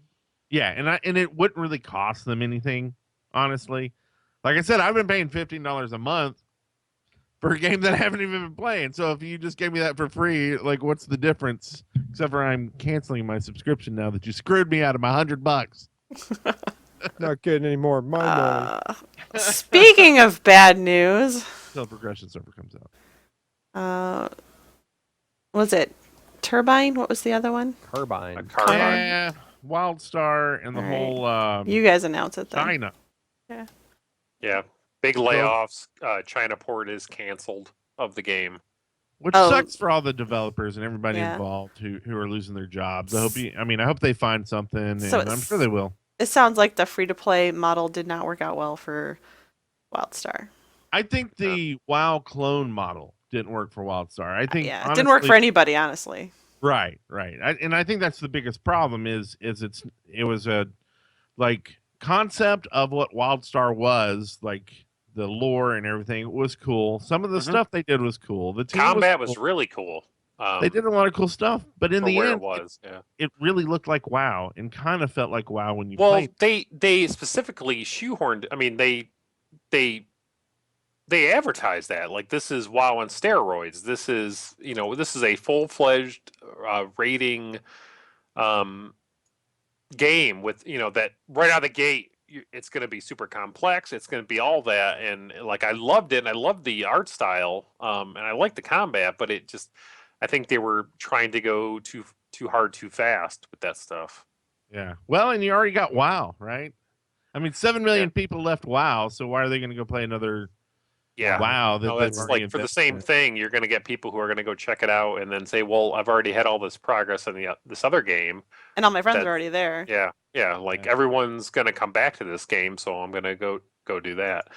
[SPEAKER 3] yeah, and it wouldn't really cost them anything, honestly. Like I said, I've been paying $15 a month for a game that I haven't even been playing. So if you just gave me that for free, like what's the difference? Except for I'm canceling my subscription now that you screwed me out of my $100.
[SPEAKER 1] Not getting any more of my money.
[SPEAKER 4] Speaking of bad news,
[SPEAKER 3] Until progression server comes out.
[SPEAKER 4] was it Turbine? What was the other one?
[SPEAKER 1] Carbine.
[SPEAKER 2] A Carbine.
[SPEAKER 3] Yeah, WildStar and the
[SPEAKER 4] Alright.
[SPEAKER 3] whole
[SPEAKER 4] You guys announce it then.
[SPEAKER 3] China.
[SPEAKER 2] Yeah, big layoffs. China port is canceled of the game.
[SPEAKER 3] Which
[SPEAKER 4] Oh.
[SPEAKER 3] sucks for all the developers and everybody
[SPEAKER 4] Yeah.
[SPEAKER 3] involved who are losing their jobs. I hope they find something,
[SPEAKER 4] So
[SPEAKER 3] and I'm sure they will.
[SPEAKER 4] It sounds like the free-to-play model did not work out well for WildStar.
[SPEAKER 3] I think the WoW clone model didn't work for WildStar. I think
[SPEAKER 4] Yeah, it
[SPEAKER 3] honestly,
[SPEAKER 4] didn't work for anybody, honestly.
[SPEAKER 3] right. And I think that's the biggest problem is it was a like concept of what WildStar was, like the lore and everything was cool. Some of the stuff they did was cool. The team
[SPEAKER 2] Combat
[SPEAKER 3] was
[SPEAKER 2] was
[SPEAKER 3] cool.
[SPEAKER 2] really cool.
[SPEAKER 3] They did a lot of cool stuff, but in
[SPEAKER 2] for
[SPEAKER 3] the
[SPEAKER 2] where
[SPEAKER 3] end,
[SPEAKER 2] it was. Yeah.
[SPEAKER 3] it really looked like WoW and kind of felt like WoW when you
[SPEAKER 2] Well,
[SPEAKER 3] played.
[SPEAKER 2] they specifically shoehorned. I mean, they advertised that like this is WoW on steroids. This is this is a full-fledged rating game with that right out of the gate. It's going to be super complex. It's going to be all that, and like I loved it. And I loved the art style, and I liked the combat. But it just, I think they were trying to go too hard, too fast with that stuff.
[SPEAKER 3] Yeah. Well, and you already got WoW, right? I mean, 7 million people left WoW, so why are they going to go play another
[SPEAKER 2] Yeah.
[SPEAKER 3] WoW?
[SPEAKER 2] No,
[SPEAKER 3] they've
[SPEAKER 2] that's
[SPEAKER 3] already
[SPEAKER 2] like for the
[SPEAKER 3] invested
[SPEAKER 2] same
[SPEAKER 3] in?
[SPEAKER 2] thing. You're going to get people who are going to go check it out and then say, "Well, I've already had all this progress in this other game."
[SPEAKER 4] And all my friends
[SPEAKER 2] That-
[SPEAKER 4] are already there.
[SPEAKER 2] Yeah. Like everyone's going to come back to this game, so I'm going to go do that.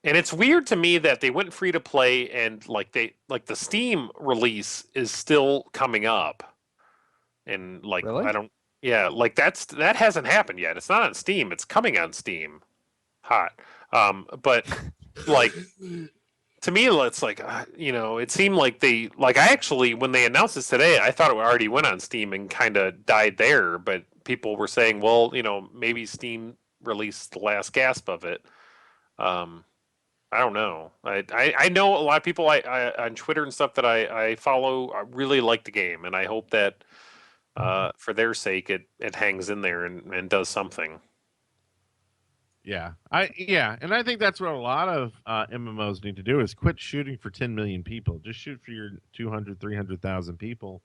[SPEAKER 2] And it's weird to me that they went free to play and like the Steam release is still coming up. And like
[SPEAKER 1] Really?
[SPEAKER 2] like that hasn't happened yet. It's not on Steam. It's coming on Steam. Hot. But like to me, it's like it seemed like I actually when they announced this today, I thought it already went on Steam and kind of died there. But people were saying, well, maybe Steam released the last gasp of it. I don't know. I know a lot of people I on Twitter and stuff that I follow really like the game, and I hope that for their sake it hangs in there and does something.
[SPEAKER 3] Yeah, and I think that's what a lot of MMOs need to do is quit shooting for 10 million people. Just shoot for your 200, 300,000 people,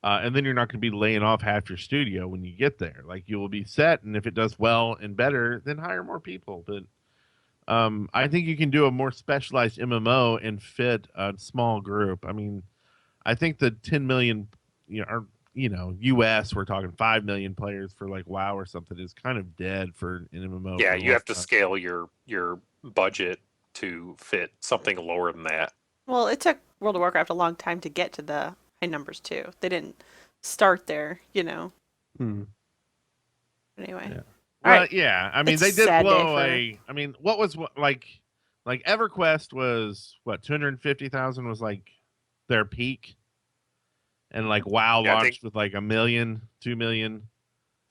[SPEAKER 3] and then you're not going to be laying off half your studio when you get there. Like you will be set, and if it does well and better, then hire more people. But I think you can do a more specialized MMO and fit a small group. I mean, I think the 10 million, US, we're talking 5 million players for like WoW or something is kind of dead for an MMO.
[SPEAKER 2] Yeah, you have to scale your budget to fit something lower than that.
[SPEAKER 4] Well, it took World of Warcraft a long time to get to the high numbers too. They didn't start there, Anyway.
[SPEAKER 3] Yeah.
[SPEAKER 4] All
[SPEAKER 3] Well,
[SPEAKER 4] right.
[SPEAKER 3] yeah. I mean,
[SPEAKER 4] It's
[SPEAKER 3] they
[SPEAKER 4] a
[SPEAKER 3] did
[SPEAKER 4] sad day
[SPEAKER 3] blow
[SPEAKER 4] for-
[SPEAKER 3] I mean, what was like EverQuest was what 250,000 was like their peak, and like WoW
[SPEAKER 2] Yeah, I
[SPEAKER 3] launched with like 1 million, 2 million.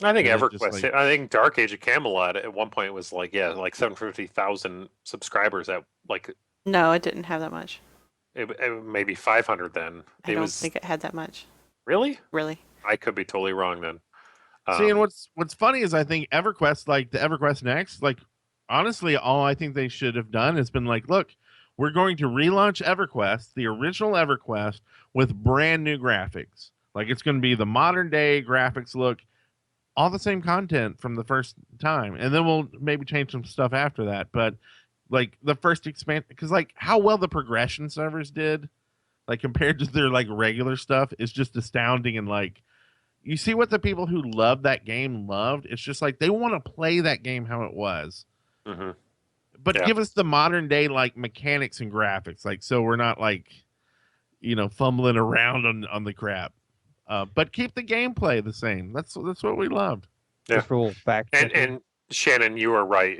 [SPEAKER 2] I think
[SPEAKER 3] Yeah, just
[SPEAKER 2] EverQuest.
[SPEAKER 3] like-
[SPEAKER 2] I think Dark Age of Camelot at one point was like 750,000 subscribers. At like
[SPEAKER 4] No, it didn't have that much.
[SPEAKER 2] it maybe 500 then.
[SPEAKER 4] I don't think it had that much.
[SPEAKER 2] Really.
[SPEAKER 4] Really.
[SPEAKER 2] I could be totally wrong then.
[SPEAKER 3] See, and what's funny is I think EverQuest, like the EverQuest Next, like honestly, all I think they should have done has been like, look, we're going to relaunch EverQuest, the original EverQuest, with brand new graphics. Like it's going to be the modern day graphics look, all the same content from the first time, and then we'll maybe change some stuff after that. But like the first expansion, because like how well the progression servers did, like compared to their like regular stuff, is just astounding. And like you see what the people who loved that game loved. It's just like they want to play that game how it was.
[SPEAKER 2] Mm-hmm.
[SPEAKER 3] But
[SPEAKER 2] Yeah.
[SPEAKER 3] give us the modern day like mechanics and graphics, like so we're not like fumbling around on the crap. But keep the gameplay the same. That's what we loved.
[SPEAKER 2] Yeah.
[SPEAKER 1] Just a little fact.
[SPEAKER 2] And Shannon, you are right.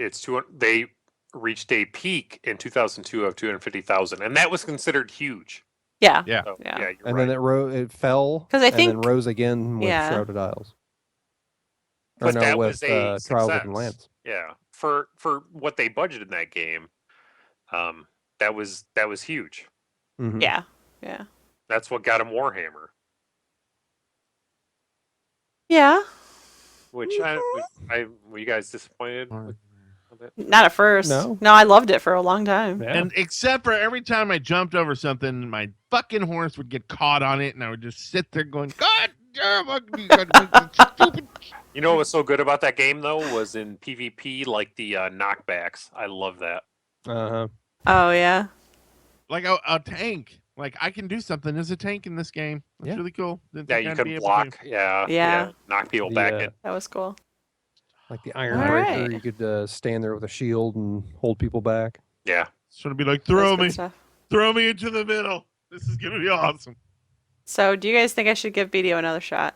[SPEAKER 2] They reached a peak in 2002 of 250,000, and that was considered huge.
[SPEAKER 4] Yeah.
[SPEAKER 3] Yeah.
[SPEAKER 2] So,
[SPEAKER 4] Yeah.
[SPEAKER 2] you're
[SPEAKER 1] and
[SPEAKER 2] right.
[SPEAKER 1] then it fell
[SPEAKER 4] 'Cause I
[SPEAKER 1] and then
[SPEAKER 4] think-
[SPEAKER 1] rose again with
[SPEAKER 4] Yeah.
[SPEAKER 1] Shrouded Isles. Or
[SPEAKER 2] But
[SPEAKER 1] no,
[SPEAKER 2] that
[SPEAKER 1] with
[SPEAKER 2] was a
[SPEAKER 1] Trials of
[SPEAKER 2] success.
[SPEAKER 1] the Lance.
[SPEAKER 2] Yeah, for what they budgeted in that game, that was huge.
[SPEAKER 1] Mhm.
[SPEAKER 4] Yeah. Yeah.
[SPEAKER 2] That's what got him Warhammer.
[SPEAKER 4] Yeah.
[SPEAKER 2] Which were you guys disappointed with it?
[SPEAKER 4] Not at first.
[SPEAKER 1] No.
[SPEAKER 4] I loved it for a long time.
[SPEAKER 1] Yeah.
[SPEAKER 3] And except for every time I jumped over something, my fucking horse would get caught on it, and I would just sit there going, God damn, stupid.
[SPEAKER 2] You know what was so good about that game though was in PvP, like the knockbacks. I love that.
[SPEAKER 1] Uh-huh.
[SPEAKER 4] Oh yeah.
[SPEAKER 3] Like a tank. Like I can do something as a tank in this game. That's
[SPEAKER 1] Yeah.
[SPEAKER 3] really cool. Didn't
[SPEAKER 2] Yeah,
[SPEAKER 3] think
[SPEAKER 2] you
[SPEAKER 3] I'd
[SPEAKER 2] can
[SPEAKER 3] be able to.
[SPEAKER 2] block. Yeah,
[SPEAKER 4] Yeah.
[SPEAKER 2] knock people
[SPEAKER 1] The,
[SPEAKER 2] back
[SPEAKER 1] uh,
[SPEAKER 2] in.
[SPEAKER 4] That was cool.
[SPEAKER 1] Like the
[SPEAKER 4] All
[SPEAKER 1] Iron Breaker,
[SPEAKER 4] right.
[SPEAKER 1] you could stand there with a shield and hold people back.
[SPEAKER 2] Yeah.
[SPEAKER 3] Sort of be like,
[SPEAKER 4] That was
[SPEAKER 3] throw
[SPEAKER 4] good
[SPEAKER 3] me,
[SPEAKER 4] stuff.
[SPEAKER 3] throw me into the middle. This is gonna be awesome.
[SPEAKER 4] So, do you guys think I should give BDO another shot?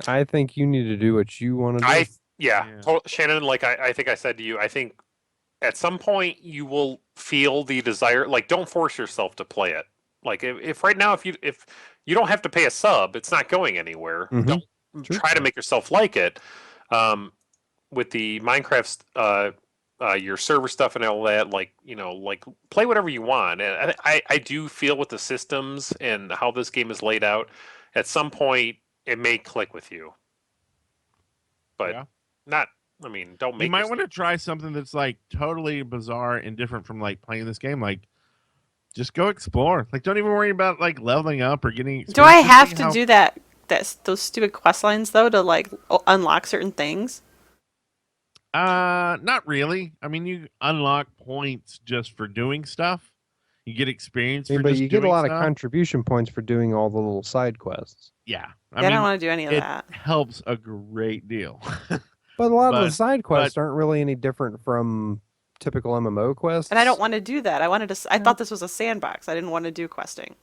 [SPEAKER 1] I think you need to do what you want to do.
[SPEAKER 2] Yeah.
[SPEAKER 3] Yeah.
[SPEAKER 2] Shannon, like I think I said to you, I think at some point you will feel the desire. Like, don't force yourself to play it. Like, if right now, if you don't have to pay a sub, it's not going anywhere.
[SPEAKER 1] Mhm.
[SPEAKER 2] Don't
[SPEAKER 1] Sure.
[SPEAKER 2] try to make yourself like it. With the Minecraft, your server stuff and all that, like play whatever you want. And I do feel with the systems and how this game is laid out, at some point it may click with you, but
[SPEAKER 3] Yeah.
[SPEAKER 2] not. I mean, don't make.
[SPEAKER 3] You might want to try something that's like totally bizarre and different from like playing this game. Like, just go explore. Like, don't even worry about like leveling up or getting.
[SPEAKER 4] Do I
[SPEAKER 3] experience. Just
[SPEAKER 4] have
[SPEAKER 3] see
[SPEAKER 4] to
[SPEAKER 3] how-
[SPEAKER 4] do those stupid quest lines though to like unlock certain things?
[SPEAKER 3] Not really. I mean, you unlock points just for doing stuff. You get experience for
[SPEAKER 1] But
[SPEAKER 3] just
[SPEAKER 1] you get a
[SPEAKER 3] doing
[SPEAKER 1] lot
[SPEAKER 3] stuff.
[SPEAKER 1] of contribution points for doing all the little side quests.
[SPEAKER 3] Yeah,
[SPEAKER 4] I don't want to do any of
[SPEAKER 3] it
[SPEAKER 4] that.
[SPEAKER 3] helps a great deal.
[SPEAKER 1] But a lot of the
[SPEAKER 3] But-
[SPEAKER 1] side quests aren't really any different from typical MMO quests.
[SPEAKER 4] And I don't want to do that. I thought this was a sandbox. I didn't want to do questing.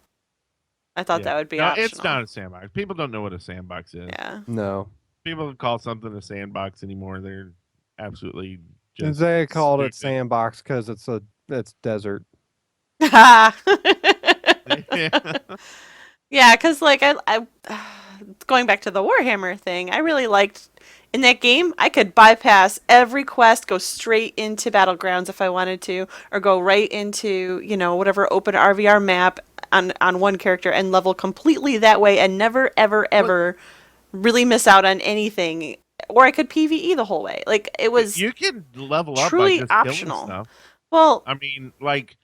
[SPEAKER 4] I thought
[SPEAKER 3] Yeah.
[SPEAKER 4] that would be
[SPEAKER 3] no,
[SPEAKER 4] optional.
[SPEAKER 3] it's not a sandbox. People don't know what a sandbox is.
[SPEAKER 4] Yeah.
[SPEAKER 1] No.
[SPEAKER 3] People call something a sandbox anymore. They're absolutely just.
[SPEAKER 1] They called it
[SPEAKER 3] stupid.
[SPEAKER 1] sandbox because it's desert.
[SPEAKER 3] Yeah.
[SPEAKER 4] Yeah, because like I going back to the Warhammer thing, I really liked in that game. I could bypass every quest, go straight into Battlegrounds if I wanted to, or go right into whatever open RVR map on one character and level completely that way, and never ever really miss out on anything. Or I could PVE the whole way. Like it was
[SPEAKER 3] You can level up
[SPEAKER 4] truly
[SPEAKER 3] by just killing
[SPEAKER 4] optional.
[SPEAKER 3] stuff.
[SPEAKER 4] well.
[SPEAKER 3] I mean, like,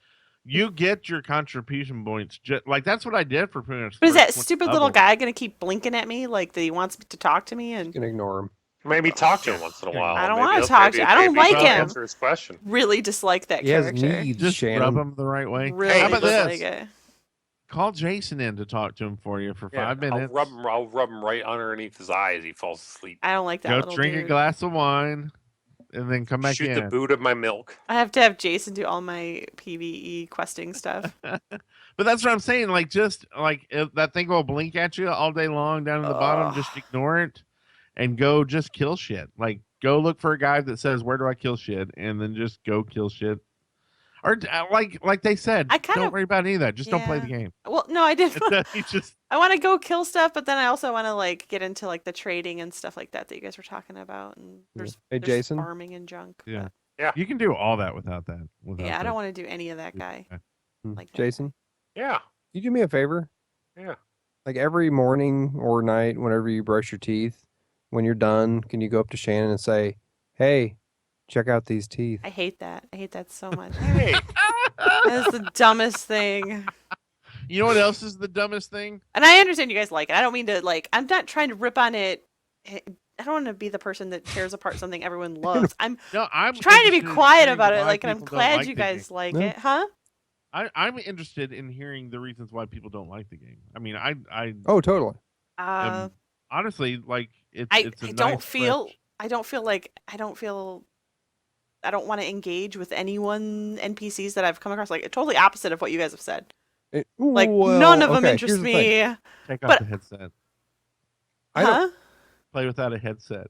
[SPEAKER 3] you get your contribution points. Like, that's what I did for pretty much.
[SPEAKER 4] But is that
[SPEAKER 3] first 20
[SPEAKER 4] stupid little
[SPEAKER 3] levels.
[SPEAKER 4] guy gonna keep blinking at me like that he wants to talk to me?
[SPEAKER 1] You
[SPEAKER 4] And
[SPEAKER 1] can ignore him.
[SPEAKER 2] Maybe talk to him once in a while.
[SPEAKER 4] I don't
[SPEAKER 2] Maybe
[SPEAKER 4] wanna
[SPEAKER 2] he'll-
[SPEAKER 4] talk to you. I don't
[SPEAKER 2] maybe
[SPEAKER 4] like
[SPEAKER 2] he'll
[SPEAKER 4] him.
[SPEAKER 2] Answer his question.
[SPEAKER 4] really dislike that
[SPEAKER 1] He has
[SPEAKER 4] character.
[SPEAKER 1] needs,
[SPEAKER 3] Just
[SPEAKER 1] Shannon.
[SPEAKER 3] rub them the right way.
[SPEAKER 4] Really
[SPEAKER 3] How about
[SPEAKER 4] dislike
[SPEAKER 3] this?
[SPEAKER 4] it.
[SPEAKER 3] Call Jason in to talk to him for you for
[SPEAKER 2] Yeah,
[SPEAKER 3] 5 minutes.
[SPEAKER 2] I'll rub him right underneath his eye as he falls asleep.
[SPEAKER 4] I don't like that
[SPEAKER 3] Go
[SPEAKER 4] little
[SPEAKER 3] drink a
[SPEAKER 4] dude.
[SPEAKER 3] glass of wine, and then come back
[SPEAKER 2] Shoot
[SPEAKER 3] in.
[SPEAKER 2] the boot of my milk.
[SPEAKER 4] I have to have Jason do all my PVE questing stuff.
[SPEAKER 3] But that's what I'm saying. Like, just like if that thing will blink at you all day long down at the bottom. Just ignore it and go just kill shit. Like, go look for a guy that says, "Where do I kill shit?" and then just go kill shit. Or like they said,
[SPEAKER 4] I kinda-
[SPEAKER 3] don't worry about any of that. Just don't play the
[SPEAKER 4] Yeah.
[SPEAKER 3] game.
[SPEAKER 4] Well, no, I didn't.
[SPEAKER 3] You just
[SPEAKER 4] I want to go kill stuff, but then I also want to like get into like the trading and stuff like that you guys were talking about. And there's,
[SPEAKER 1] Hey,
[SPEAKER 4] there's
[SPEAKER 1] Jason?
[SPEAKER 4] farming and junk.
[SPEAKER 3] Yeah.
[SPEAKER 4] but-
[SPEAKER 3] you can do all that without that. Without
[SPEAKER 4] yeah, I
[SPEAKER 3] that.
[SPEAKER 4] don't want to do any of that guy. Like that guy.
[SPEAKER 1] Jason,
[SPEAKER 2] Yeah.
[SPEAKER 1] can you do me a favor?
[SPEAKER 2] Yeah.
[SPEAKER 1] Like every morning or night, whenever you brush your teeth, when you're done, can you go up to Shannon and say, "Hey, check out these teeth"?
[SPEAKER 4] I hate that. I hate that so much.
[SPEAKER 2] Hey.
[SPEAKER 4] That's the dumbest thing.
[SPEAKER 3] You know what else is the dumbest thing?
[SPEAKER 4] And I understand you guys like it. I don't mean to like. I'm not trying to rip on it. I don't want to be the person that tears apart something everyone loves. I'm
[SPEAKER 3] No, I'm
[SPEAKER 4] trying to be
[SPEAKER 3] interested in
[SPEAKER 4] quiet
[SPEAKER 3] hearing
[SPEAKER 4] about it.
[SPEAKER 3] why
[SPEAKER 4] Like, and I'm
[SPEAKER 3] people don't
[SPEAKER 4] glad
[SPEAKER 3] like
[SPEAKER 4] you
[SPEAKER 3] the game.
[SPEAKER 4] guys like
[SPEAKER 1] Yeah.
[SPEAKER 4] it, huh?
[SPEAKER 3] I'm interested in hearing the reasons why people don't like the game. I mean, I
[SPEAKER 1] Oh, totally.
[SPEAKER 3] honestly like it's.
[SPEAKER 4] I
[SPEAKER 3] It's a
[SPEAKER 4] don't
[SPEAKER 3] nice
[SPEAKER 4] feel.
[SPEAKER 3] stretch.
[SPEAKER 4] I don't feel like. I don't want to engage with anyone NPCs that I've come across. Like totally opposite of what you guys have said. Like none of them interest me.
[SPEAKER 3] Take off
[SPEAKER 4] But-
[SPEAKER 3] the headset.
[SPEAKER 1] I don't-
[SPEAKER 4] Huh?
[SPEAKER 3] Play without a headset.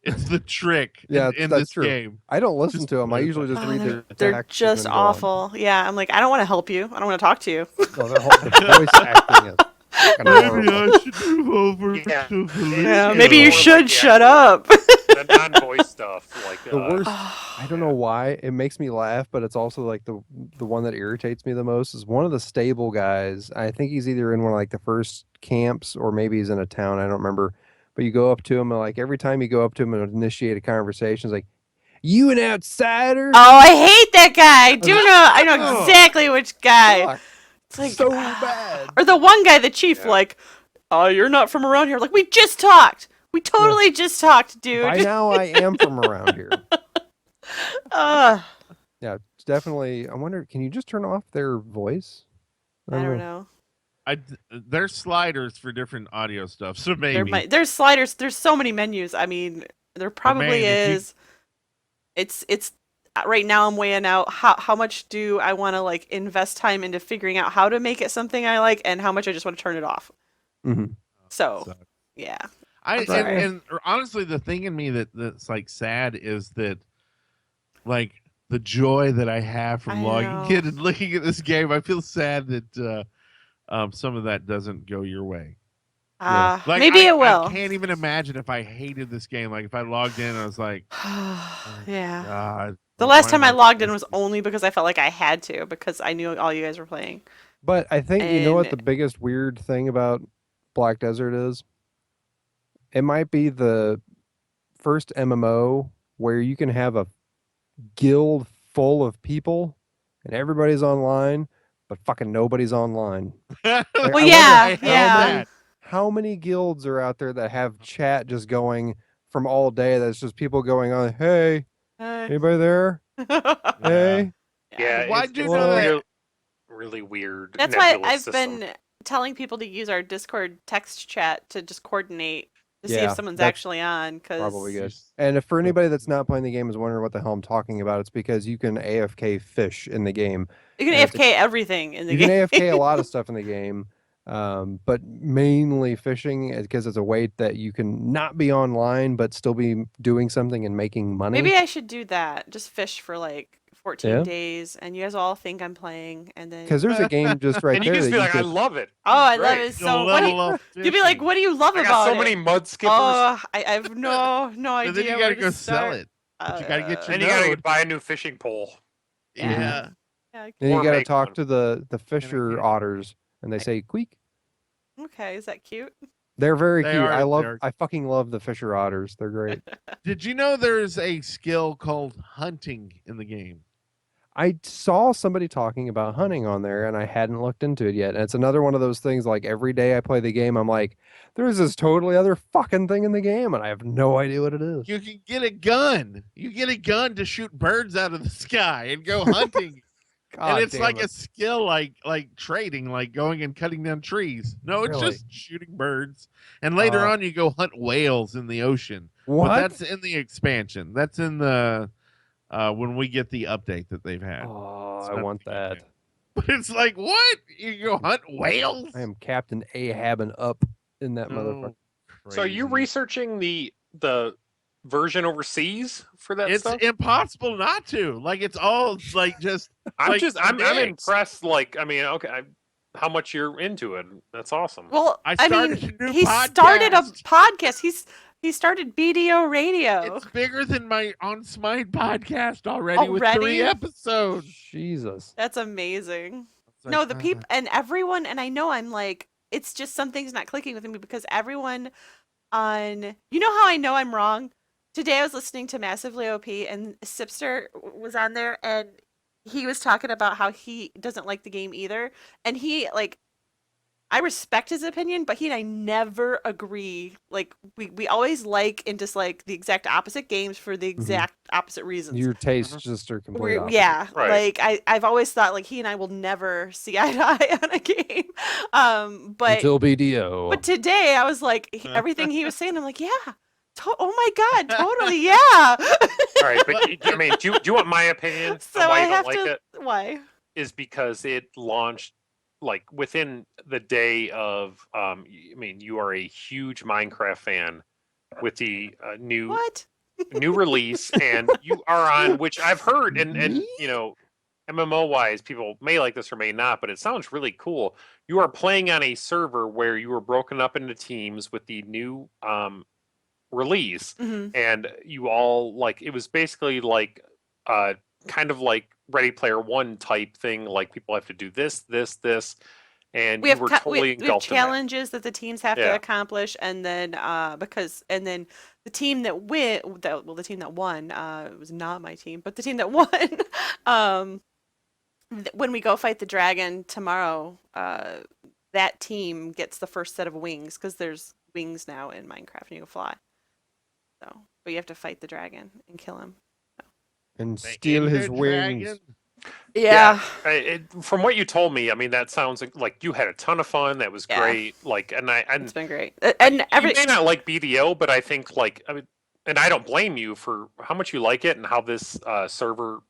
[SPEAKER 3] It's the trick.
[SPEAKER 1] Yeah,
[SPEAKER 3] in
[SPEAKER 1] that's
[SPEAKER 3] this
[SPEAKER 1] true.
[SPEAKER 3] game.
[SPEAKER 1] I don't listen
[SPEAKER 3] Just
[SPEAKER 1] to them. I
[SPEAKER 3] play
[SPEAKER 1] usually just
[SPEAKER 4] Oh,
[SPEAKER 1] read their
[SPEAKER 4] they're
[SPEAKER 1] text
[SPEAKER 4] just
[SPEAKER 1] and go on.
[SPEAKER 4] awful. Yeah, I'm like, I don't want to help you. I don't want to talk to you.
[SPEAKER 1] No, their voice acting is fucking
[SPEAKER 3] Maybe
[SPEAKER 1] horrible.
[SPEAKER 3] I should move over
[SPEAKER 2] Yeah.
[SPEAKER 3] to the
[SPEAKER 4] Yeah,
[SPEAKER 2] Yeah,
[SPEAKER 4] maybe you
[SPEAKER 2] more
[SPEAKER 4] should
[SPEAKER 2] like,
[SPEAKER 4] shut
[SPEAKER 2] yeah.
[SPEAKER 4] up.
[SPEAKER 2] The non-voice stuff, like
[SPEAKER 1] The worst. I don't know why it makes me laugh, but it's also like the one that irritates me the most is one of the stable guys. I think he's either in one of like the first camps or maybe he's in a town. I don't remember. But you go up to him and like every time you go up to him and initiate a conversation, it's like, "You an outsider?"
[SPEAKER 4] Oh, I hate that guy. I know
[SPEAKER 3] Oh.
[SPEAKER 4] exactly which guy.
[SPEAKER 1] Fuck,
[SPEAKER 4] It's like
[SPEAKER 1] so bad.
[SPEAKER 4] Or the one guy, the chief,
[SPEAKER 2] Yeah.
[SPEAKER 4] like, "Oh, you're not from around here." Like, we just talked. We totally just talked, dude.
[SPEAKER 1] By now I am from around here.
[SPEAKER 4] Uh,
[SPEAKER 1] Yeah, it's definitely. I wonder, can you just turn off their voice?
[SPEAKER 4] I don't know.
[SPEAKER 3] There's sliders for different audio stuff, so maybe.
[SPEAKER 4] There's sliders. There's so many menus. I mean, there probably
[SPEAKER 3] man,
[SPEAKER 4] is. It's right now I'm weighing out how much do I want to like invest time into figuring out how to make it something I like and how much I just want to turn it off.
[SPEAKER 1] Mhm.
[SPEAKER 4] So, yeah.
[SPEAKER 3] And honestly, the thing in me that's like sad is that, like, the joy that I have from logging in and looking at this game. I feel sad that some of that doesn't go your way. Like,
[SPEAKER 4] maybe it will.
[SPEAKER 3] I can't even imagine if I hated this game. Like, if I logged in and I was like,
[SPEAKER 4] yeah.
[SPEAKER 3] God,
[SPEAKER 4] The last time I logged in was only because I felt like I had to, because I knew all you guys were playing.
[SPEAKER 1] But I think you know what the biggest weird thing about Black Desert is? It might be the first MMO where you can have a guild full of people and everybody's online, but fucking nobody's online.
[SPEAKER 3] Well,
[SPEAKER 4] yeah.
[SPEAKER 1] How many guilds are out there that have chat just going from all day? That's just people going on, hey, anybody there? Hey.
[SPEAKER 2] Yeah,
[SPEAKER 3] why'd you do that?
[SPEAKER 2] Really weird.
[SPEAKER 4] That's why I've been telling people to use our Discord text chat to just coordinate to see if someone's actually on.
[SPEAKER 1] Probably good. And if for anybody that's not playing the game is wondering what the hell I'm talking about, it's because you can AFK fish in the game.
[SPEAKER 4] You can AFK everything in the game.
[SPEAKER 1] You can AFK a lot of stuff in the game, but mainly fishing, because it's a way that you can not be online but still be doing something and making money.
[SPEAKER 4] Maybe I should do that. Just fish for like 14 days, and you guys all think I'm playing, and then
[SPEAKER 1] because there's a game just right
[SPEAKER 2] and
[SPEAKER 1] there.
[SPEAKER 2] You just be like, I love it.
[SPEAKER 4] Oh, I love it so. You'd be like, what do you love about it?
[SPEAKER 2] I got so many mud skippers.
[SPEAKER 4] Oh, I have no idea.
[SPEAKER 3] Then you gotta go sell it. You gotta get your
[SPEAKER 2] and you gotta buy a new fishing pole.
[SPEAKER 3] Yeah.
[SPEAKER 1] And you gotta talk to the fisher otters, and they say queek.
[SPEAKER 4] Okay, is that cute?
[SPEAKER 1] They're very cute. I fucking love the fisher otters. They're great.
[SPEAKER 3] Did you know there's a skill called hunting in the game?
[SPEAKER 1] I saw somebody talking about hunting on there, and I hadn't looked into it yet. And it's another one of those things, like, every day I play the game, I'm like, there's this totally other fucking thing in the game, and I have no idea what it is.
[SPEAKER 3] You can get a gun. You get a gun to shoot birds out of the sky and go hunting. And it's like a skill, like trading, like going and cutting down trees. No, it's just shooting birds. And later on, you go hunt whales in the ocean.
[SPEAKER 1] What?
[SPEAKER 3] But that's in the expansion. That's in the when we get the update that they've had.
[SPEAKER 1] Oh, I want that.
[SPEAKER 3] But it's like, what? You go hunt whales?
[SPEAKER 1] I am Captain Ahabing up in that motherfucker.
[SPEAKER 2] So are you researching the version overseas for that
[SPEAKER 3] it's
[SPEAKER 2] stuff?
[SPEAKER 3] It's impossible not to. Like, it's all like just.
[SPEAKER 2] I'm impressed. Like, I mean, okay, how much you're into it. That's awesome.
[SPEAKER 4] Well,
[SPEAKER 3] he started
[SPEAKER 4] a podcast. He started BDO Radio.
[SPEAKER 3] It's bigger than my On Smite podcast already with 3 episodes.
[SPEAKER 1] Jesus,
[SPEAKER 4] that's amazing. Like, no, the people and everyone, and I know I'm like, it's just something's not clicking with me because everyone on, you know how I know I'm wrong? Today I was listening to Massively OP and Sipster was on there and he was talking about how he doesn't like the game either. And he, like, I respect his opinion, but he and I never agree. Like, we always like and dislike the exact opposite games for the exact opposite reasons.
[SPEAKER 1] Your tastes just are completely opposite.
[SPEAKER 4] Yeah, right. Like, I've always thought, like, he and I will never see eye to eye on a game. But
[SPEAKER 1] until BDO.
[SPEAKER 4] But today I was like, everything he was saying, I'm like, yeah. Oh my God, totally, yeah.
[SPEAKER 2] All right, but I mean, do you want my opinion?
[SPEAKER 4] So
[SPEAKER 2] on why
[SPEAKER 4] I
[SPEAKER 2] you
[SPEAKER 4] have
[SPEAKER 2] don't like
[SPEAKER 4] to.
[SPEAKER 2] it?
[SPEAKER 4] Why?
[SPEAKER 2] Is because it launched like within the day of. I mean, you are a huge Minecraft fan with the new release, and you are on, which I've heard, and you know, MMO wise, people may like this or may not, but it sounds really cool. You are playing on a server where you were broken up into teams with the new release, and you all, like, it was basically like kind of like Ready Player One type thing, like people have to do this, and we have
[SPEAKER 4] challenges that the teams have to accomplish, and then the team that the team that won, it was not my team, but the team that won, when we go fight the dragon tomorrow, that team gets the first set of wings, because there's wings now in Minecraft and you can fly. So, but you have to fight the dragon and kill him. So.
[SPEAKER 1] And steal his wings.
[SPEAKER 4] Yeah.
[SPEAKER 2] From what you told me, I mean, that sounds like you had a ton of fun. That was
[SPEAKER 4] Yeah.
[SPEAKER 2] great. Like, and
[SPEAKER 4] It's been great. And
[SPEAKER 2] you may not like BDO, but I think like I mean, and I don't blame you for how much you like it and how this server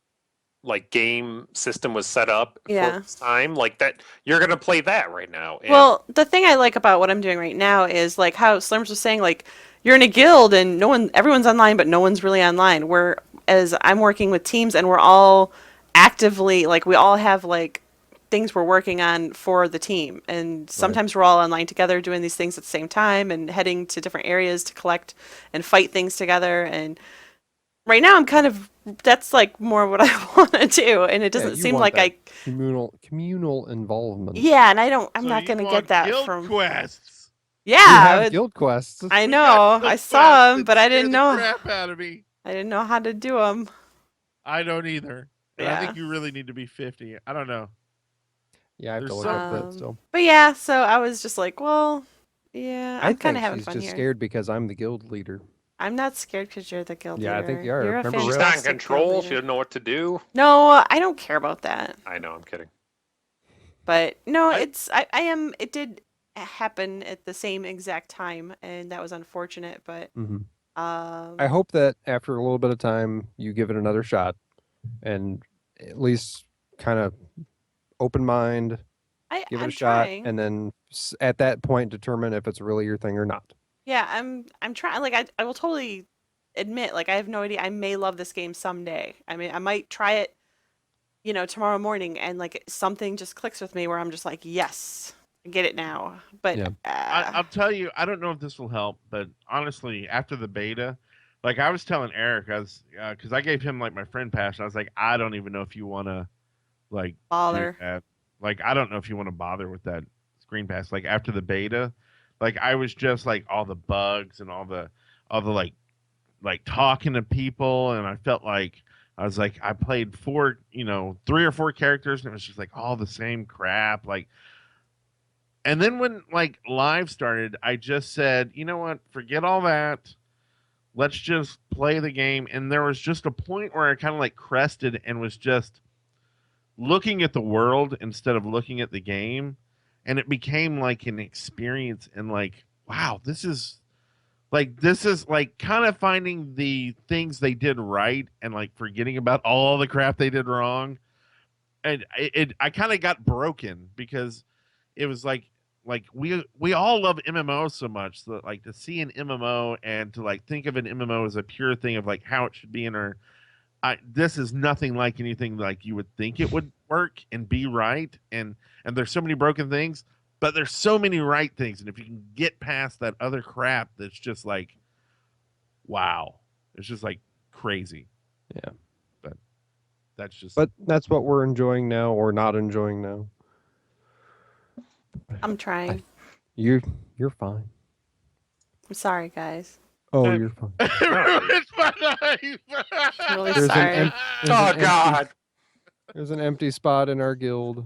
[SPEAKER 2] like game system was set up for
[SPEAKER 4] Yeah.
[SPEAKER 2] this time. Like that, you're gonna play that right now. And
[SPEAKER 4] Well, the thing I like about what I'm doing right now is like how Slurms was saying, like you're in a guild and everyone's online, but no one's really online. Whereas I'm working with teams and we're all actively, like we all have like things we're working on for the team, and sometimes we're all online together doing these things at the same time and heading to different areas to collect and fight things together. And right now, I'm kind of that's like more what I want to do, and it doesn't
[SPEAKER 1] you
[SPEAKER 4] seem
[SPEAKER 1] want
[SPEAKER 4] like
[SPEAKER 1] that
[SPEAKER 4] I.
[SPEAKER 1] communal involvement.
[SPEAKER 4] Yeah, and I'm
[SPEAKER 3] So
[SPEAKER 4] not
[SPEAKER 3] you
[SPEAKER 4] gonna
[SPEAKER 3] want
[SPEAKER 4] get that
[SPEAKER 3] guild
[SPEAKER 4] from.
[SPEAKER 3] quests.
[SPEAKER 1] We
[SPEAKER 4] Yeah,
[SPEAKER 1] have guild quests.
[SPEAKER 4] I
[SPEAKER 3] We
[SPEAKER 4] know.
[SPEAKER 3] got
[SPEAKER 4] I
[SPEAKER 3] guild
[SPEAKER 4] saw
[SPEAKER 3] quests
[SPEAKER 4] them,
[SPEAKER 3] that
[SPEAKER 4] but I
[SPEAKER 3] scare
[SPEAKER 4] didn't
[SPEAKER 3] the
[SPEAKER 4] know.
[SPEAKER 3] crap out of me.
[SPEAKER 4] I didn't know how to do them.
[SPEAKER 3] I don't either. And I
[SPEAKER 4] Yeah.
[SPEAKER 3] think you really need to be 50. I don't know.
[SPEAKER 1] Yeah, I have to
[SPEAKER 3] There's
[SPEAKER 1] look up
[SPEAKER 3] some-
[SPEAKER 1] that still.
[SPEAKER 4] But yeah, so I was just like, well, yeah,
[SPEAKER 1] I
[SPEAKER 4] I'm kind
[SPEAKER 1] think
[SPEAKER 4] of having
[SPEAKER 1] she's
[SPEAKER 4] fun
[SPEAKER 1] just
[SPEAKER 4] here.
[SPEAKER 1] scared because I'm the guild leader.
[SPEAKER 4] I'm not scared because you're the guild
[SPEAKER 1] Yeah, I
[SPEAKER 4] leader.
[SPEAKER 1] think you are.
[SPEAKER 4] You're a
[SPEAKER 1] Remember
[SPEAKER 2] she's
[SPEAKER 1] Riff?
[SPEAKER 2] not in
[SPEAKER 4] fantastic guild
[SPEAKER 2] control. She
[SPEAKER 4] leader.
[SPEAKER 2] doesn't know what to do.
[SPEAKER 4] No, I don't care about that.
[SPEAKER 2] I know. I'm kidding.
[SPEAKER 4] But no,
[SPEAKER 3] I-
[SPEAKER 4] I am. It did happen at the same exact time, and that was unfortunate. But
[SPEAKER 1] Hmm.
[SPEAKER 4] um,
[SPEAKER 1] I hope that after a little bit of time, you give it another shot, and at least kind of open mind, give it
[SPEAKER 4] I'm
[SPEAKER 1] a shot,
[SPEAKER 4] trying.
[SPEAKER 1] and then at that point determine if it's really your thing or not.
[SPEAKER 4] Yeah, I'm trying. Like I will totally admit, like I have no idea. I may love this game someday. I mean, I might try it, tomorrow morning, and like something just clicks with me where I'm just like, yes, I get it now. But
[SPEAKER 1] Yeah.
[SPEAKER 3] I'll tell you, I don't know if this will help, but honestly, after the beta, like I was telling Eric, I was because I gave him like my friend pass, and I was like, I don't even know if you want to like do
[SPEAKER 4] bother.
[SPEAKER 3] that. Like I don't know if you want to bother with that screen pass. Like after the beta, like I was just like all the bugs and all the like talking to people, and I felt like I was like I played 3 or 4 characters, and it was just like all the same crap, like. And then when like live started, I just said, you know what, forget all that. Let's just play the game. And there was just a point where I kind of like crested and was just looking at the world instead of looking at the game, and it became like an experience, and like, wow, this is like kind of finding the things they did right and like forgetting about all the crap they did wrong. And I kind of got broken because it was like we all love MMO so much that like to see an MMO and to like think of an MMO as a pure thing of like how it should be in our this is nothing like anything like you would think it would work and be right, and there's so many broken things, but there's so many right things, and if you can get past that other crap, that's just like, wow, it's just like crazy.
[SPEAKER 1] Yeah.
[SPEAKER 3] But that's just
[SPEAKER 1] But that's what we're enjoying now or not enjoying now.
[SPEAKER 4] I'm trying.
[SPEAKER 1] You're fine.
[SPEAKER 4] I'm sorry, guys.
[SPEAKER 1] Oh, you're fine.
[SPEAKER 3] it's my life.
[SPEAKER 4] I'm really
[SPEAKER 1] There's an
[SPEAKER 4] sorry.
[SPEAKER 1] there's
[SPEAKER 2] Oh
[SPEAKER 1] an empty-
[SPEAKER 2] God.
[SPEAKER 1] There's an empty spot in our guild.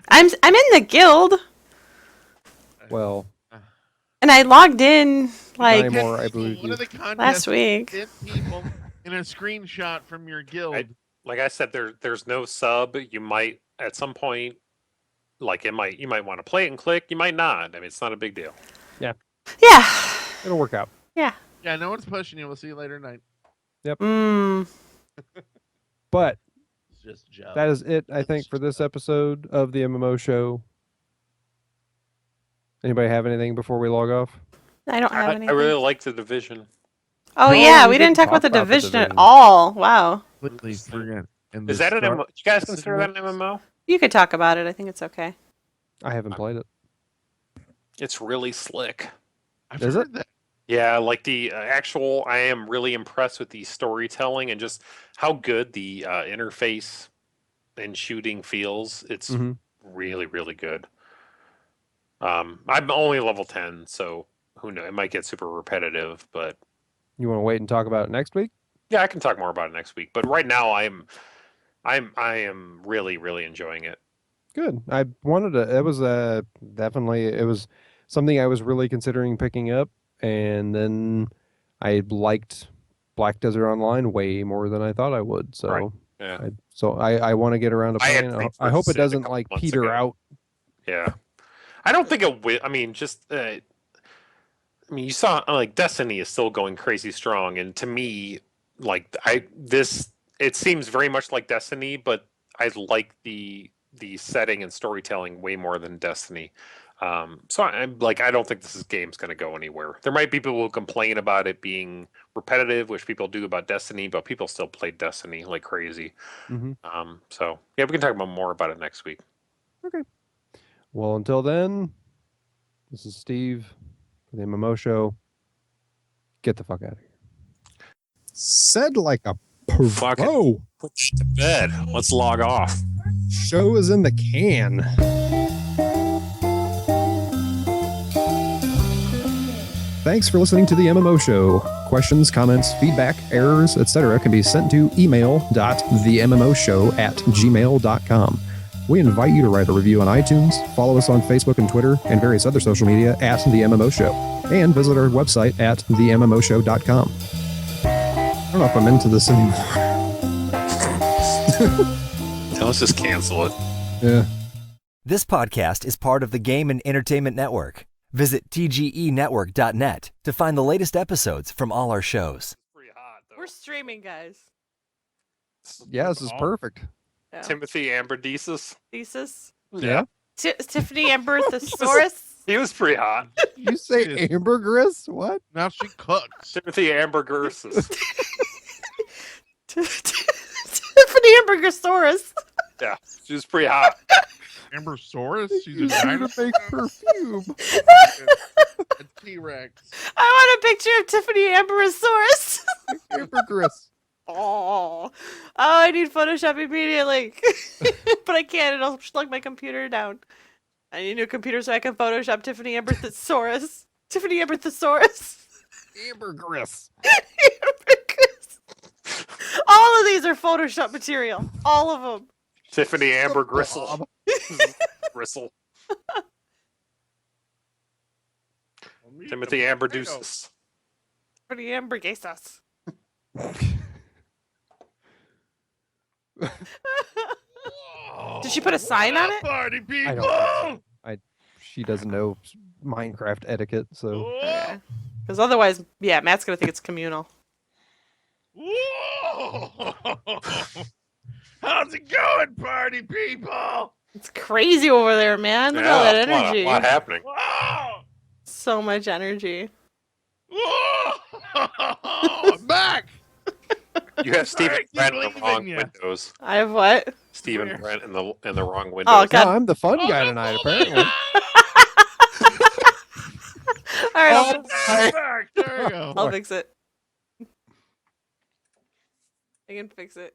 [SPEAKER 4] I'm in the guild,
[SPEAKER 1] Well,
[SPEAKER 4] and I logged in like
[SPEAKER 1] Nine more, I believe
[SPEAKER 3] What
[SPEAKER 1] you.
[SPEAKER 3] are the contests?
[SPEAKER 4] last week.
[SPEAKER 3] 10 people in a screenshot from your guild.
[SPEAKER 2] Like I said, there's no sub. You might at some point, like you might want to play it and click. You might not. I mean, it's not a big deal.
[SPEAKER 4] Yeah.
[SPEAKER 1] it'll work out.
[SPEAKER 3] Yeah, no one's pushing you. We'll see you later tonight.
[SPEAKER 4] Mm.
[SPEAKER 1] But
[SPEAKER 3] It's just a joke.
[SPEAKER 1] that is it, I think, for this episode of the MMO Show. Anybody have anything before we log off?
[SPEAKER 4] I don't have
[SPEAKER 2] I
[SPEAKER 4] anything.
[SPEAKER 2] really like the division.
[SPEAKER 4] Oh
[SPEAKER 1] No,
[SPEAKER 4] yeah,
[SPEAKER 1] we
[SPEAKER 4] we didn't
[SPEAKER 1] didn't
[SPEAKER 4] talk about the
[SPEAKER 1] talk about the
[SPEAKER 4] division at
[SPEAKER 1] division.
[SPEAKER 4] all. Wow.
[SPEAKER 3] Completely forget. And
[SPEAKER 2] Is
[SPEAKER 3] the
[SPEAKER 2] that an
[SPEAKER 3] Star-
[SPEAKER 2] MMO? You guys consider that an MMO?
[SPEAKER 4] You could talk about it. I think it's okay.
[SPEAKER 1] I haven't played it.
[SPEAKER 2] It's really slick.
[SPEAKER 3] I've
[SPEAKER 1] Is
[SPEAKER 3] heard
[SPEAKER 1] it?
[SPEAKER 3] that.
[SPEAKER 2] Yeah, like the actual. I am really impressed with the storytelling and just how good the interface and shooting feels. It's
[SPEAKER 1] Mhm.
[SPEAKER 2] really, really good. I'm only level 10, so who knows? It might get super repetitive, but
[SPEAKER 1] You want to wait and talk about it next week?
[SPEAKER 2] yeah, I can talk more about it next week. But right now, I am really, really enjoying it.
[SPEAKER 1] Good. I wanted to. It was definitely. It was something I was really considering picking up, and then I liked Black Desert Online way more than I thought I would. So
[SPEAKER 2] Right. Yeah.
[SPEAKER 1] So I want to get around to
[SPEAKER 2] I had
[SPEAKER 1] playing.
[SPEAKER 2] played
[SPEAKER 1] I hope it
[SPEAKER 2] Versus a
[SPEAKER 1] doesn't
[SPEAKER 2] couple
[SPEAKER 1] like
[SPEAKER 2] months
[SPEAKER 1] peter
[SPEAKER 2] ago.
[SPEAKER 1] out.
[SPEAKER 2] Yeah, I don't think it will. I mean, just I mean, you saw like Destiny is still going crazy strong, and to me, like it seems very much like Destiny, but I like the setting and storytelling way more than Destiny. So I'm like, I don't think this game's going to go anywhere. There might be people who complain about it being repetitive, which people do about Destiny, but people still play Destiny like crazy.
[SPEAKER 1] Hmm.
[SPEAKER 2] So yeah, we can talk about more about it next week.
[SPEAKER 1] Okay. Well, until then, this is Steve for the MMO Show. Get the fuck out of here.
[SPEAKER 7] Said like a
[SPEAKER 2] Fuck it.
[SPEAKER 7] pro.
[SPEAKER 2] Put that to bed. Let's log off.
[SPEAKER 7] Show is in the can.
[SPEAKER 1] Thanks for listening to the MMO Show. Questions, comments, feedback, errors, etc. can be sent to email.themmoshow@gmail.com. We invite you to write a review on iTunes, follow us on Facebook and Twitter, and various other social media at The MMO Show, and visit our website at themmoshow.com. I don't know if I'm into this anymore.
[SPEAKER 2] Let's just cancel it.
[SPEAKER 1] Yeah.
[SPEAKER 9] This podcast is part of the Game and Entertainment Network. Visit tgenetwork.net to find the latest episodes from all our shows.
[SPEAKER 2] Pretty hot though.
[SPEAKER 4] We're streaming, guys.
[SPEAKER 1] Yeah, this is perfect.
[SPEAKER 4] Yeah.
[SPEAKER 2] Timothy Amberdesis.
[SPEAKER 4] Thesis.
[SPEAKER 1] Yeah.
[SPEAKER 4] Tiffany Amber Thesaurus.
[SPEAKER 2] He was pretty hot.
[SPEAKER 1] You say ambergris? What?
[SPEAKER 3] Now she cooks.
[SPEAKER 2] Timothy Ambergersis.
[SPEAKER 4] Tiffany Amber Thesaurus.
[SPEAKER 2] Yeah, she was pretty hot.
[SPEAKER 3] Ambersaurus? She's a
[SPEAKER 1] Use you to
[SPEAKER 3] dinosaur.
[SPEAKER 1] make perfume.
[SPEAKER 3] A T-Rex.
[SPEAKER 4] I want a picture of Tiffany Amberosaurus.
[SPEAKER 1] Ambergris.
[SPEAKER 4] Oh, I need Photoshop immediately. But I can't. It'll slug my computer down. I need a new computer so I can Photoshop Tiffany Amber Thesaurus. Tiffany Amber Thesaurus.
[SPEAKER 1] Ambergris.
[SPEAKER 4] Ambergris. All of these are Photoshop material. All of them.
[SPEAKER 2] Tiffany Amber Gristle. Gristle. Timothy Amberdusis.
[SPEAKER 4] Tiffany Ambergesus. Did she put a sign on it?
[SPEAKER 3] Party
[SPEAKER 1] I
[SPEAKER 3] people!
[SPEAKER 1] don't think so. She doesn't know Minecraft etiquette, so
[SPEAKER 4] Because otherwise, yeah, Matt's gonna think it's communal.
[SPEAKER 3] Whoa! How's it going, party people?
[SPEAKER 4] It's crazy over there, man. Look at all that energy.
[SPEAKER 2] A lot happening.
[SPEAKER 3] Whoa!
[SPEAKER 4] So much energy.
[SPEAKER 3] Whoa! I'm back!
[SPEAKER 2] You have Stephen
[SPEAKER 3] Alright,
[SPEAKER 2] Brent
[SPEAKER 3] keep
[SPEAKER 2] in the wrong
[SPEAKER 3] leaving ya.
[SPEAKER 2] windows.
[SPEAKER 4] I have what?
[SPEAKER 2] Stephen
[SPEAKER 3] Where?
[SPEAKER 2] Brent in the wrong
[SPEAKER 4] Oh,
[SPEAKER 2] windows.
[SPEAKER 4] God.
[SPEAKER 1] No, I'm the fun guy tonight, apparently.
[SPEAKER 4] All right,
[SPEAKER 3] I'm back! There you go.
[SPEAKER 4] I'll fix it. I can fix it.